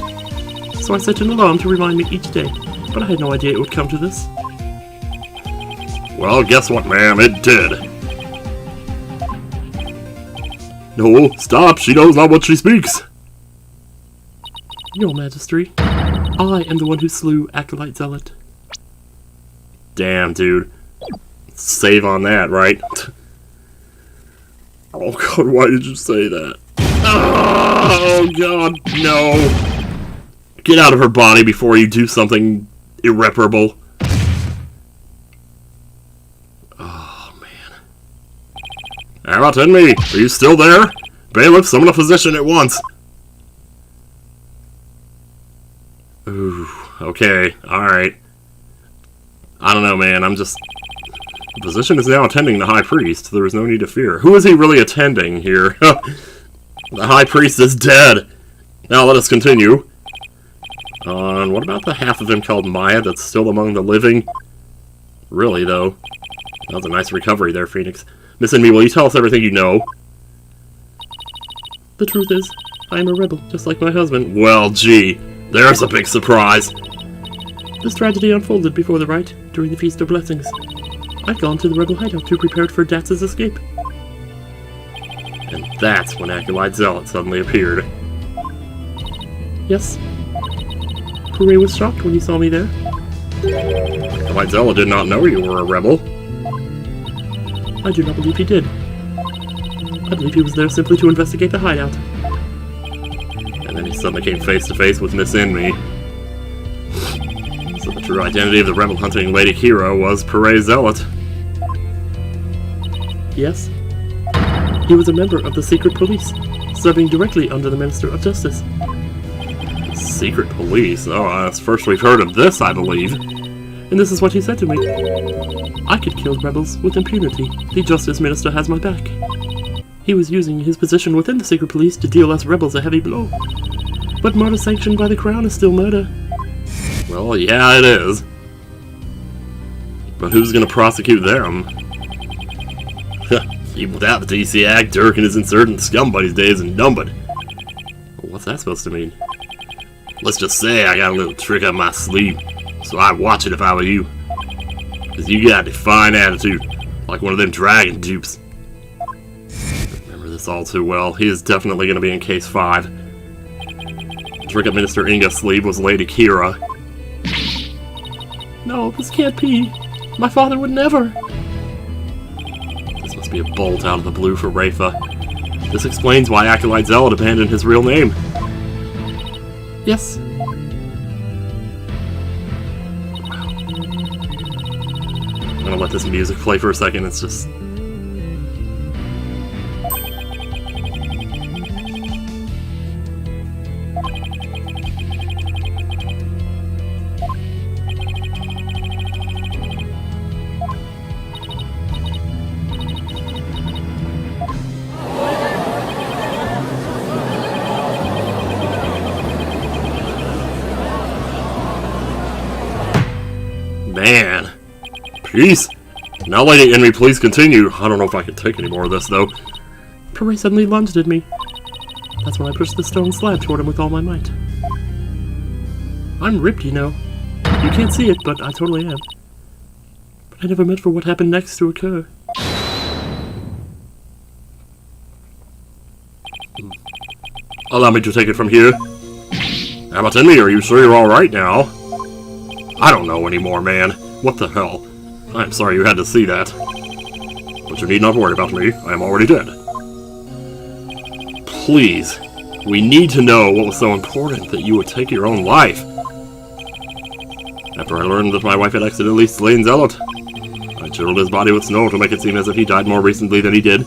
so I set an alarm to remind me each day, but I had no idea it would come to this. Well, guess what, ma'am? It did. No, stop! She knows not what she speaks! Your Majesty, I am the one who slew Acolyte Zealot. Damn, dude. Save on that, right? Oh god, why did you say that? Oh god, no! Get out of her body before you do something irreparable. Oh, man. Abbott and me, are you still there? Bailiff, summon a physician at once! Ooh, okay, alright. I don't know, man, I'm just... The physician is now attending the High Priest. There is no need to fear. Who is he really attending here? The High Priest is dead! Now let us continue. What about the half of him called Maya that's still among the living? Really, though. That was a nice recovery there, Phoenix. Miss and me, will you tell us everything you know? The truth is, I am a rebel, just like my husband. Well, gee, there's a big surprise. This tragedy unfolded before the rite, during the Feast of Blessings. I'd gone to the rebel hideout to prepare for Dax's escape. And that's when Acolyte Zealot suddenly appeared. Yes. PWAA was shocked when he saw me there. Acolyte Zealot did not know you were a rebel. I do not believe he did. I believe he was there simply to investigate the hideout. And then he suddenly came face to face with Miss Enemy. So the true identity of the rebel-hunting Lady Kee'ra was PWAA Zealot. Yes. He was a member of the secret police, serving directly under the Minister of Justice. Secret police? Oh, that's first we've heard of this, I believe. And this is what he said to me. I could kill rebels with impunity. The Justice Minister has my back. He was using his position within the secret police to deal us rebels a heavy blow. But murder sanctioned by the Crown is still murder. Well, yeah, it is. But who's gonna prosecute them? Even without the DC Act, Dirk and his insurgent scum buddies' days are numbered. Well, what's that supposed to mean? Let's just say I got a little trick up my sleeve, so I'd watch it if I were you. Cause you got a fine attitude, like one of them dragon dupes. I remember this all too well. He is definitely gonna be in case 5. The trick up Minister Inga's sleeve was Lady Kee'ra. No, this can't be. My father would never. This must be a bolt out of the blue for Rafa. This explains why Acolyte Zealot abandoned his real name. Yes. Wow. gonna let this music play for a second. It's just... Man. Peace. Now, Lady Enemy, please continue. I don't know if I can take any more of this, though. PWAA suddenly lunged at me. That's when I pushed the stone slab toward him with all my might. I'm ripped, you know. You can't see it, but I totally am. But I never meant for what happened next to occur. Allow me to take it from here. Abbott Enemy, are you sure you're alright now? I don't know anymore, man. What the hell? I'm sorry you had to see that. But you need not worry about me. I am already dead. Please. We need to know what was so important that you would take your own life. After I learned that my wife had accidentally slain Zealot, I chiseled his body with snow to make it seem as if he died more recently than he did.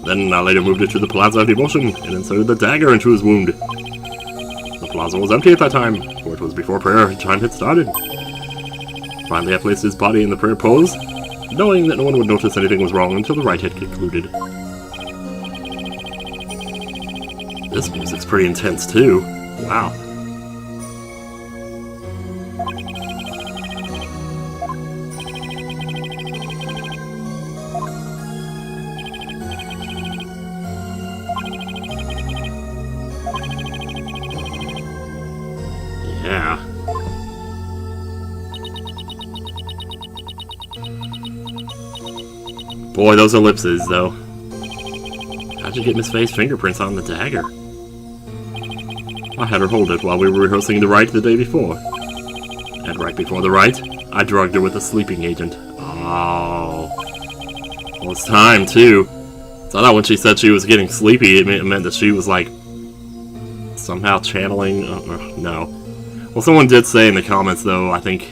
Then I later moved it to the Plaza of Devotion and inserted the dagger into his wound. The plaza was empty at that time, for it was before prayer time had started. Finally, I placed his body in the prayer pose, knowing that no one would notice anything was wrong until the rite had concluded. This music's pretty intense, too. Wow. Yeah. Boy, those ellipses, though. How'd you get Miss Faye's fingerprints on the dagger? I had her hold it while we were rehearsing the rite the day before. And right before the rite, I drugged her with a sleeping agent. Oh. Well, it's time, too. So I thought when she said she was getting sleepy, it meant that she was, like, somehow channeling... no. Well, someone did say in the comments, though, I think...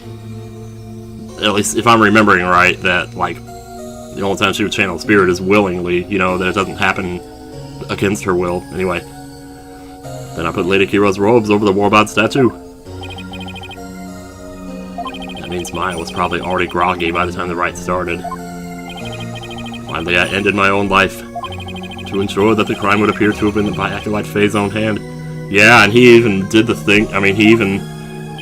At least, if I'm remembering right, that, like... The only time she would channel spirit is willingly, you know, that it doesn't happen against her will. Anyway. Then I put Lady Kee'ra's robes over the Warbod statue. That means Maya was probably already groggy by the time the rite started. Finally, I ended my own life to ensure that the crime would appear to have been by Acolyte Faye's own hand. Yeah, and he even did the thing, I mean, he even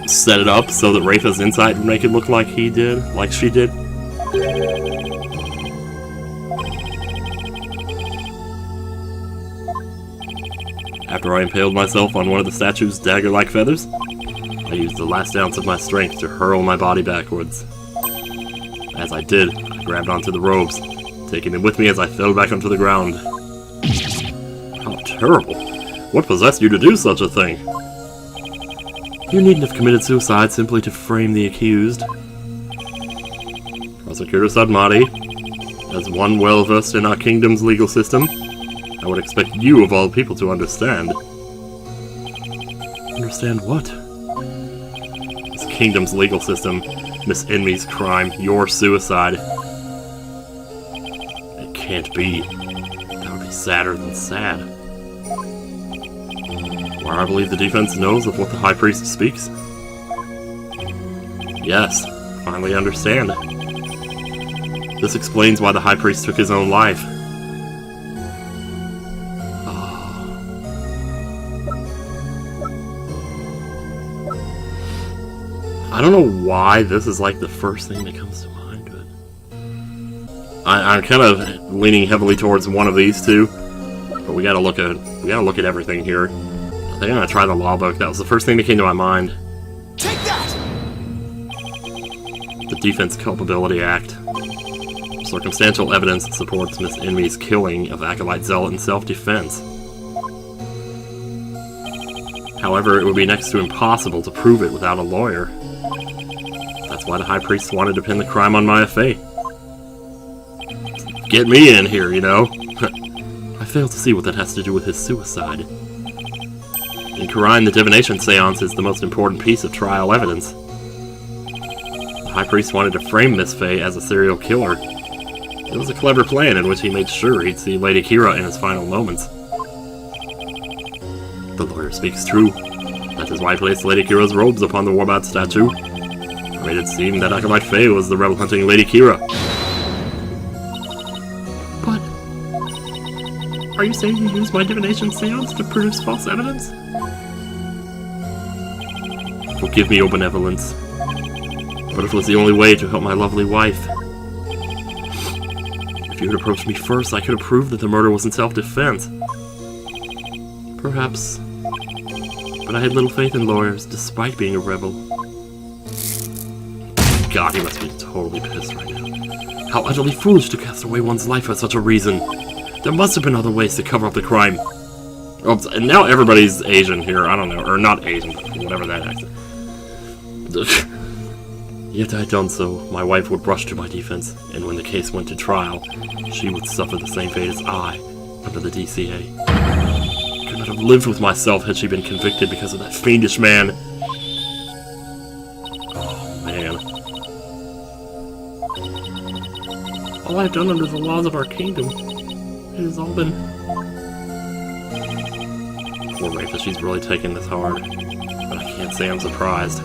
set it up so that Wraitha's insight would make it look like he did, like she did. After I impaled myself on one of the statue's dagger-like feathers, I used the last ounce of my strength to hurl my body backwards. As I did, I grabbed onto the robes, taking them with me as I fell back onto the ground. How terrible! What possessed you to do such a thing? You needn't have committed suicide simply to frame the accused. Prosecutor Sadmati, as one well-versed in our kingdom's legal system, I would expect you, of all people, to understand. Understand what? This kingdom's legal system, Miss Enmy's crime, your suicide. It can't be. That would be sadder than sad. Why, I believe the defense knows of what the High Priest speaks. Yes, finally understand. This explains why the High Priest took his own life. I don't know why this is like the first thing that comes to mind, but I'm kind of leaning heavily towards one of these two. But we gotta look at everything here. I think I'm gonna try the law book. That was the first thing that came to my mind. Take that! The Defense Culpability Act. Circumstantial evidence supports Miss Enmy's killing of Acolyte Zealot in self-defense. However, it would be next to impossible to prove it without a lawyer. That's why the High Priest wanted to pin the crime on Maya Faye. Get me in here, you know? I fail to see what that has to do with his suicide. In Quran, the divination seance is the most important piece of trial evidence. The High Priest wanted to frame Miss Faye as a serial killer. It was a clever plan in which he made sure he'd see Lady Kee'ra in his final moments. The lawyer speaks true. That is why I placed Lady Kee'ra's robes upon the Warbat statue. I made it seem that Acolyte Faye was the rebel-hunting Lady Kee'ra. But... are you saying you used my divination seance to produce false evidence? Forgive me, your benevolence. But it was the only way to help my lovely wife. If you had approached me first, I could have proved that the murder was in self-defense. Perhaps. But I had little faith in lawyers, despite being a rebel. God, he must be totally pissed right now. How utterly foolish to cast away one's life for such a reason. There must have been other ways to cover up the crime. Oh, and now everybody's Asian here, I don't know, or not Asian, whatever that accent. Yet I had done so, my wife would rush to my defense, and when the case went to trial, she would suffer the same fate as I, under the DCA. I could not have lived with myself had she been convicted because of that fiendish man. Oh, man. All I've done under the laws of our kingdom, it has all been... Poor Rafa, she's really taking this hard, but I can't say I'm surprised.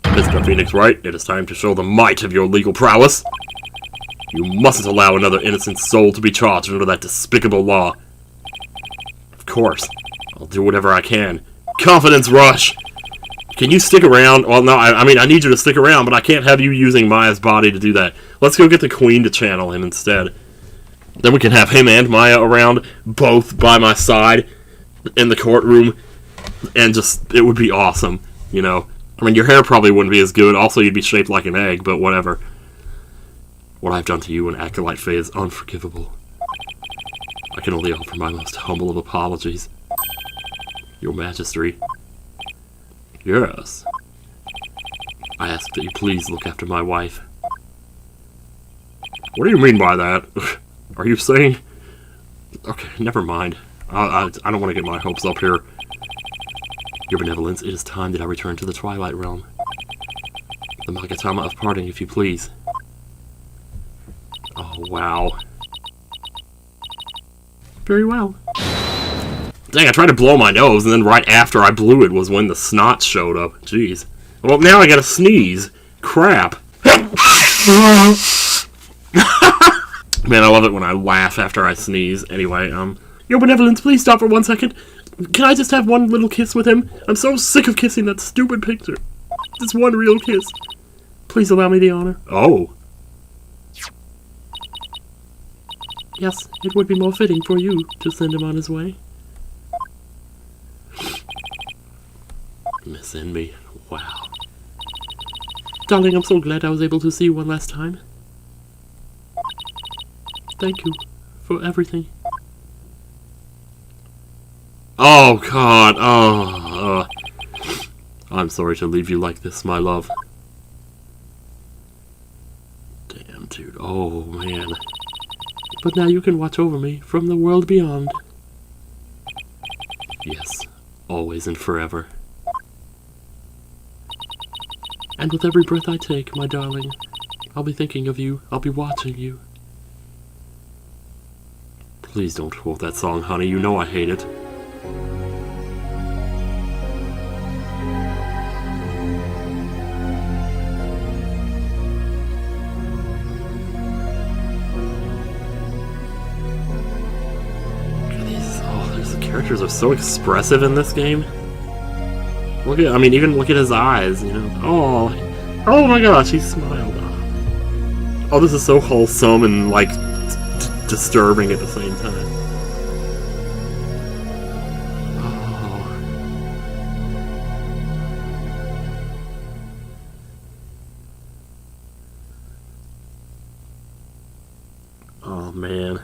Mr. Phoenix Wright, it is time to show the might of your legal prowess. You mustn't allow another innocent soul to be charged under that despicable law. Of course, I'll do whatever I can. Confidence rush! Can you stick around? Well, no, I mean, I need you to stick around, but I can't have you using Maya's body to do that. Let's go get the Queen to channel him instead. Then we can have him and Maya around, both by my side, in the courtroom, and just, it would be awesome, you know? I mean, your hair probably wouldn't be as good. Also, you'd be shaped like an egg, but whatever. What I've done to you and Acolyte Faye is unforgivable. I can only offer my most humble of apologies. Your Majesty. Yes. I ask that you please look after my wife. What do you mean by that? Are you saying... Okay, never mind. I don't want to get my hopes up here. Your benevolence, it is time that I return to the Twilight Realm. The Magatama of Parting, if you please. Oh, wow. Very well. Dang, I tried to blow my nose, and then right after I blew it was when the snot showed up. Jeez. Well, now I gotta sneeze. Crap. Man, I love it when I laugh after I sneeze. Anyway, Your benevolence, please stop for 1 second. Can I just have one little kiss with him? I'm so sick of kissing that stupid picture. Just one real kiss. Please allow me the honor. Oh. Yes, it would be more fitting for you to send him on his way. Miss Envy. Wow. Darling, I'm so glad I was able to see you one last time. Thank you for everything. Oh, God. Oh, I'm sorry to leave you like this, my love. Damn, dude. Oh, man. But now you can watch over me from the world beyond. Yes, always and forever. And with every breath I take, my darling, I'll be thinking of you. I'll be watching you. Please don't quote that song, honey. You know I hate it. Characters are so expressive in this game. Look at, I mean, even look at his eyes, you know. Oh my gosh, he smiled. Oh, this is so wholesome and, like, disturbing at the same time. Oh, man.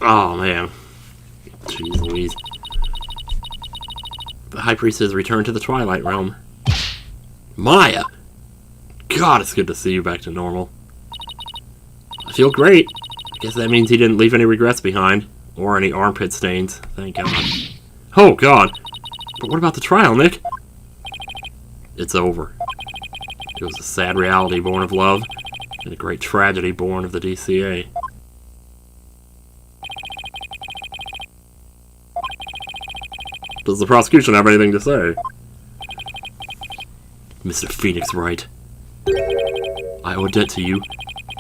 Oh, man. Jeez Louise. The High Priest has returned to the Twilight Realm. Maya! God, it's good to see you back to normal. I feel great. I guess that means he didn't leave any regrets behind. Or any armpit stains. Thank God. Oh, God! But what about the trial, Nick? It's over. It was a sad reality born of love, and a great tragedy born of the DCA. Does the prosecution have anything to say? Mr. Phoenix Wright, I owe a debt to you,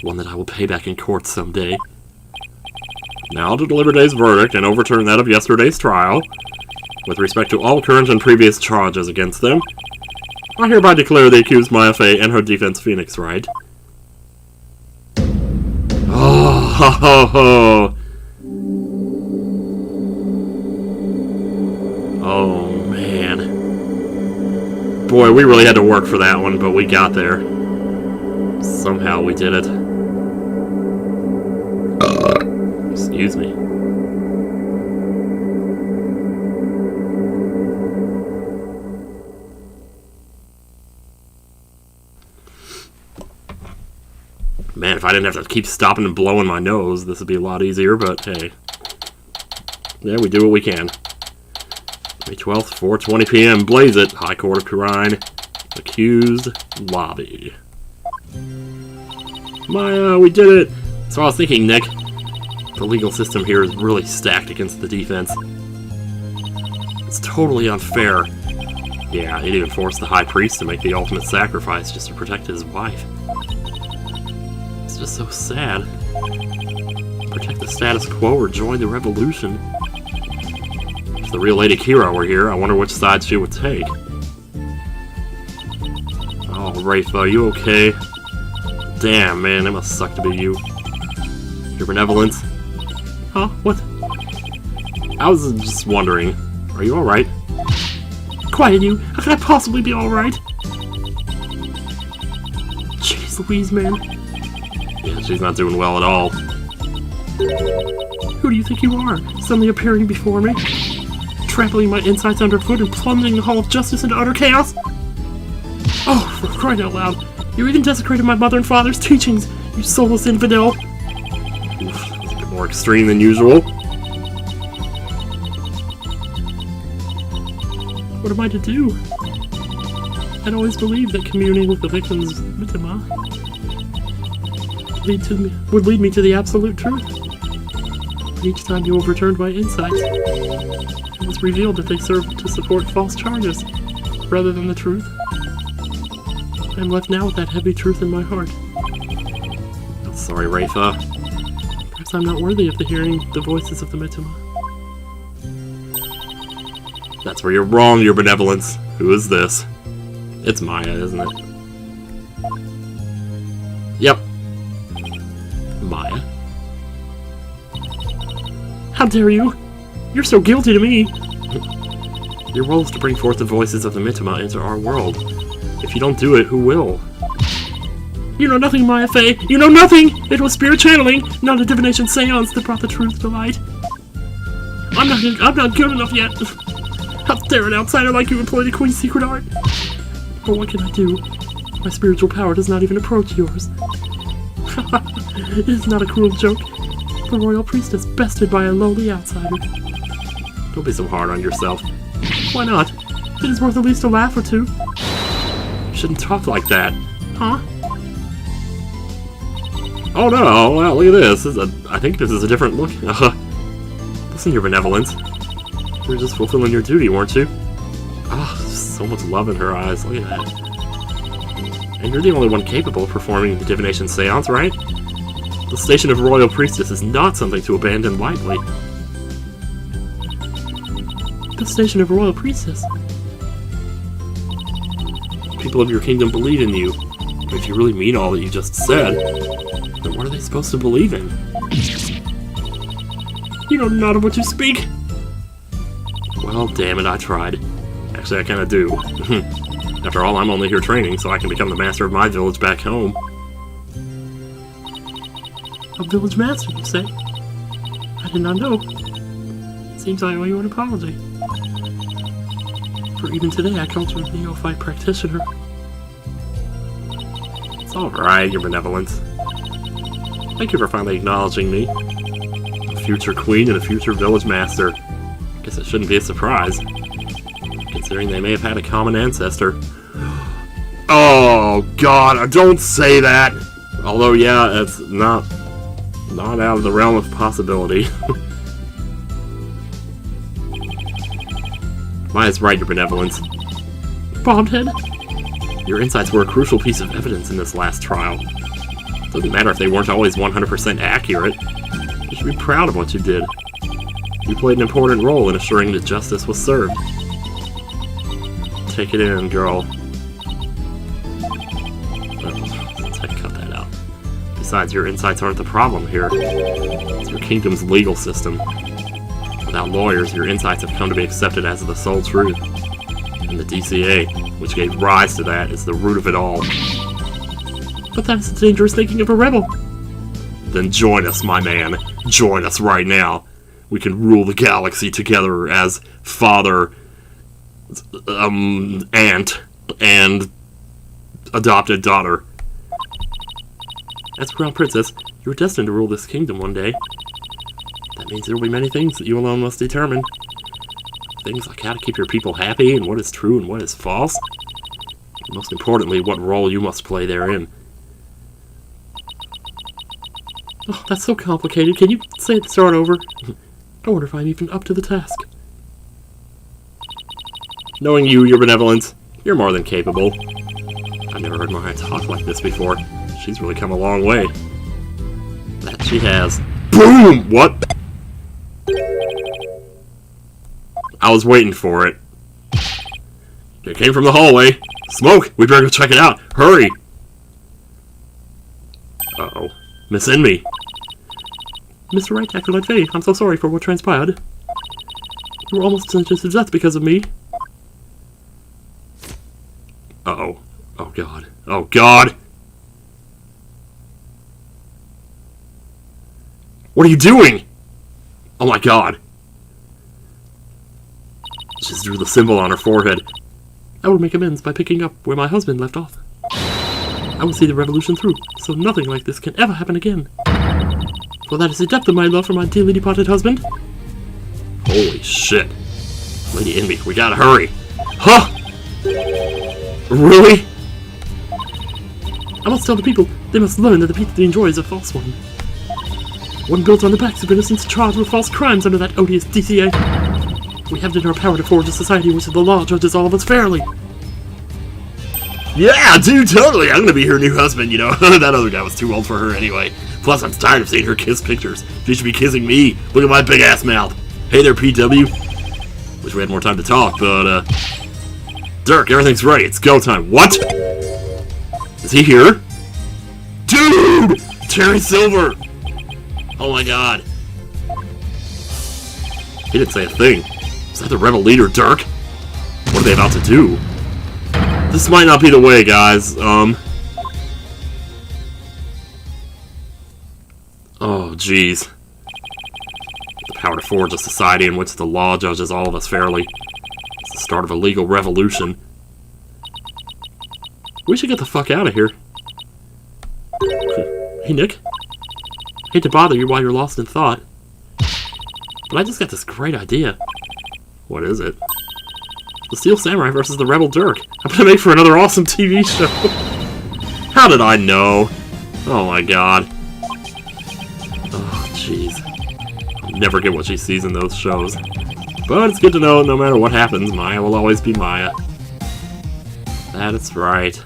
one that I will pay back in court someday. Now to deliver today's verdict and overturn that of yesterday's trial, with respect to all current and previous charges against them, I hereby declare the accused Maya Fey and her defense Phoenix Wright. Oh, ho, ho, ho. Oh, man. Boy, we really had to work for that one, but we got there. Somehow we did it. Excuse me. Man, if I didn't have to keep stopping and blowing my nose, this would be a lot easier, but hey. Yeah, we do what we can. May 12th, 4:20 p.m. Blaze it. High Court of Crime. Accused lobby. Maya, we did it! So I was thinking, Nick. The legal system here is really stacked against the defense. It's totally unfair. Yeah, he'd even forced the High Priest to make the ultimate sacrifice just to protect his wife. It's just so sad. Protect the status quo or join the revolution. If the real Lady Kee'ra were here, I wonder which side she would take. Oh, Wright, are you okay? Damn, man, it must suck to be you. Your benevolence? Huh? What? I was just wondering. Are you alright? Quiet, you! How could I possibly be alright? Jeez Louise, man. Yeah, she's not doing well at all. Who do you think you are? Suddenly appearing before me? Trampling my insides underfoot and plunging the Hall of Justice into utter chaos? Oh, for crying out loud. You even desecrated my mother and father's teachings, you soulless infidel! Oof, that's a bit more extreme than usual. What am I to do? I'd always believed that communing with the victim's mitama would lead me to the absolute truth. But each time you overturned my insights, it was revealed that they served to support false charges, rather than the truth. I'm left now with that heavy truth in my heart. I'm sorry, Rafa. Perhaps I'm not worthy of hearing the voices of the mitama. That's where you're wrong, your benevolence. Who is this? It's Maya, isn't it? Yep. Maya. How dare you? You're so guilty to me! Your role is to bring forth the voices of the mitama into our world. If you don't do it, who will? You know nothing, Maya Fey! You know nothing! It was spirit channeling, not a divination seance that brought the truth to light. I'm not good enough yet! How dare an outsider like you employ the Queen's secret art? But what can I do? My spiritual power does not even approach yours. It is not a cruel joke. The royal priestess bested by a lowly outsider. Don't be so hard on yourself. Why not? It is worth at least a laugh or two. You shouldn't talk like that. Huh? Oh no, well, look at this. I think this is a different look. Listen, your benevolence. You were just fulfilling your duty, weren't you? Ah, so much love in her eyes. Look at that. And you're the only one capable of performing the divination seance, right? The station of royal priestess is not something to abandon lightly. The station of royal priestess? People of your kingdom believe in you. But if you really mean all that you just said, then what are they supposed to believe in? You know not of what you speak! Well, damn it, I tried. Actually, I kinda do. After all, I'm only here training, so I can become the master of my village back home. A village master, you say? I did not know. Seems I owe you an apology. For even today, I called you a neophyte practitioner. It's alright, your benevolence. Thank you for finally acknowledging me. A future queen and a future village master. Guess it shouldn't be a surprise, considering they may have had a common ancestor. Oh god, don't say that! Although, yeah, it's not out of the realm of possibility. Maya's right, your benevolence. Bombhead? Your insights were a crucial piece of evidence in this last trial. Doesn't matter if they weren't always 100% accurate. You should be proud of what you did. You played an important role in assuring that justice was served. Take it in, girl. Let's cut that out. Besides, your insights aren't the problem here. It's your kingdom's legal system. Without lawyers, your insights have come to be accepted as the sole truth. And the DCA, which gave rise to that, is the root of it all. But that's the dangerous thinking of a rebel. Then join us, my man. Join us right now. We can rule the galaxy together as father, aunt, and adopted daughter. As Crown Princess, you are destined to rule this kingdom one day. That means there will be many things that you alone must determine. Things like how to keep your people happy, and what is true and what is false. And most importantly, what role you must play therein. Oh, that's so complicated. Can you start over? I wonder if I'm even up to the task. Knowing you, your benevolence, you're more than capable. I've never heard Maya talk like this before. She's really come a long way. That she has. Boom! What? I was waiting for it. It came from the hallway. Smoke! We better go check it out. Hurry! Uh-oh. Miss Enemy. Mr. Wright, Acolyte Faye, I'm so sorry for what transpired. You were almost sentenced to death because of me. Uh-oh. Oh, God. Oh, God! What are you doing? Oh, my God. She drew the symbol on her forehead. I will make amends by picking up where my husband left off. I will see the revolution through, so nothing like this can ever happen again. For that is the depth of my love for my dearly departed husband. Holy shit. Lady Envy, we gotta hurry. Huh? Really? I must tell the people, they must learn that the peace they enjoy is a false one. One built on the backs of innocents charged with false crimes under that odious DCA. We have it in our power to forge a society in which the law judges all of us fairly. Yeah, dude, totally. I'm gonna be her new husband, you know. That other guy was too old for her anyway. Plus, I'm tired of seeing her kiss pictures. She should be kissing me. Look at my big ass mouth. Hey there, PW. Wish we had more time to talk, but, Dirk, everything's ready. It's go time. What? Is he here? Dude! Terry Silver! Oh my god. He didn't say a thing. Is that the rebel leader, Dirk? What are they about to do? This might not be the way, guys. Oh, jeez. The power to forge a society in which the law judges all of us fairly. It's the start of a legal revolution. We should get the fuck out of here. Hey, Nick. Hate to bother you while you're lost in thought, but I just got this great idea. What is it? The Steel Samurai versus the Rebel Dirk. I'm gonna make for another awesome TV show. How did I know? Oh my god. Oh, jeez. I'll never get what she sees in those shows. But it's good to know no matter what happens, Maya will always be Maya. That is right.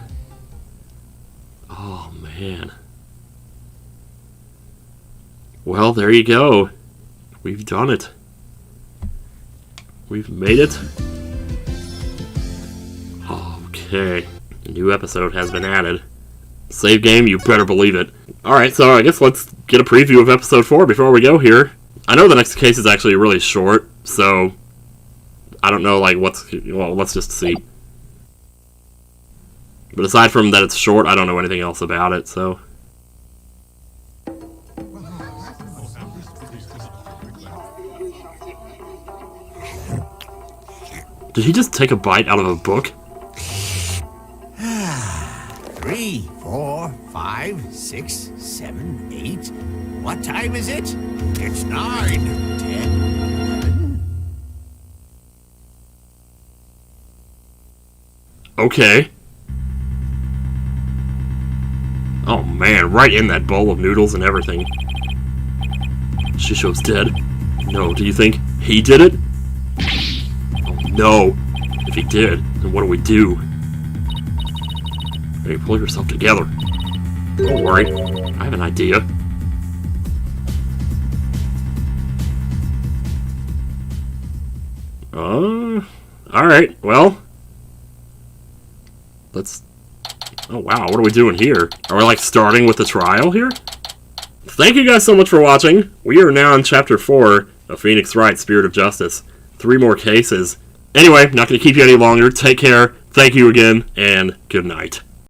Oh, man. Well, there you go. We've done it. We've made it. Okay. A new episode has been added. Save game, you better believe it. Alright, so I guess let's get a preview of episode 4 before we go here. I know the next case is actually really short, so I don't know, like, well, let's just see. But aside from that it's short, I don't know anything else about it, so... Did he just take a bite out of a book? 3, 4, 5, 6, 7, 8. What time is it? It's 9, 10, 11. Okay. Oh man, right in that bowl of noodles and everything. Shisho's dead. No, do you think he did it? Oh no. If he did, then what do we do? Hey, pull yourself together. Don't worry, I have an idea. Alright, well. Let's... Oh wow, what are we doing here? Are we like starting with the trial here? Thank you guys so much for watching. We are now in Chapter 4 of Phoenix Wright, Spirit of Justice. 3 more cases. Anyway, not going to keep you any longer. Take care. Thank you again, and good night.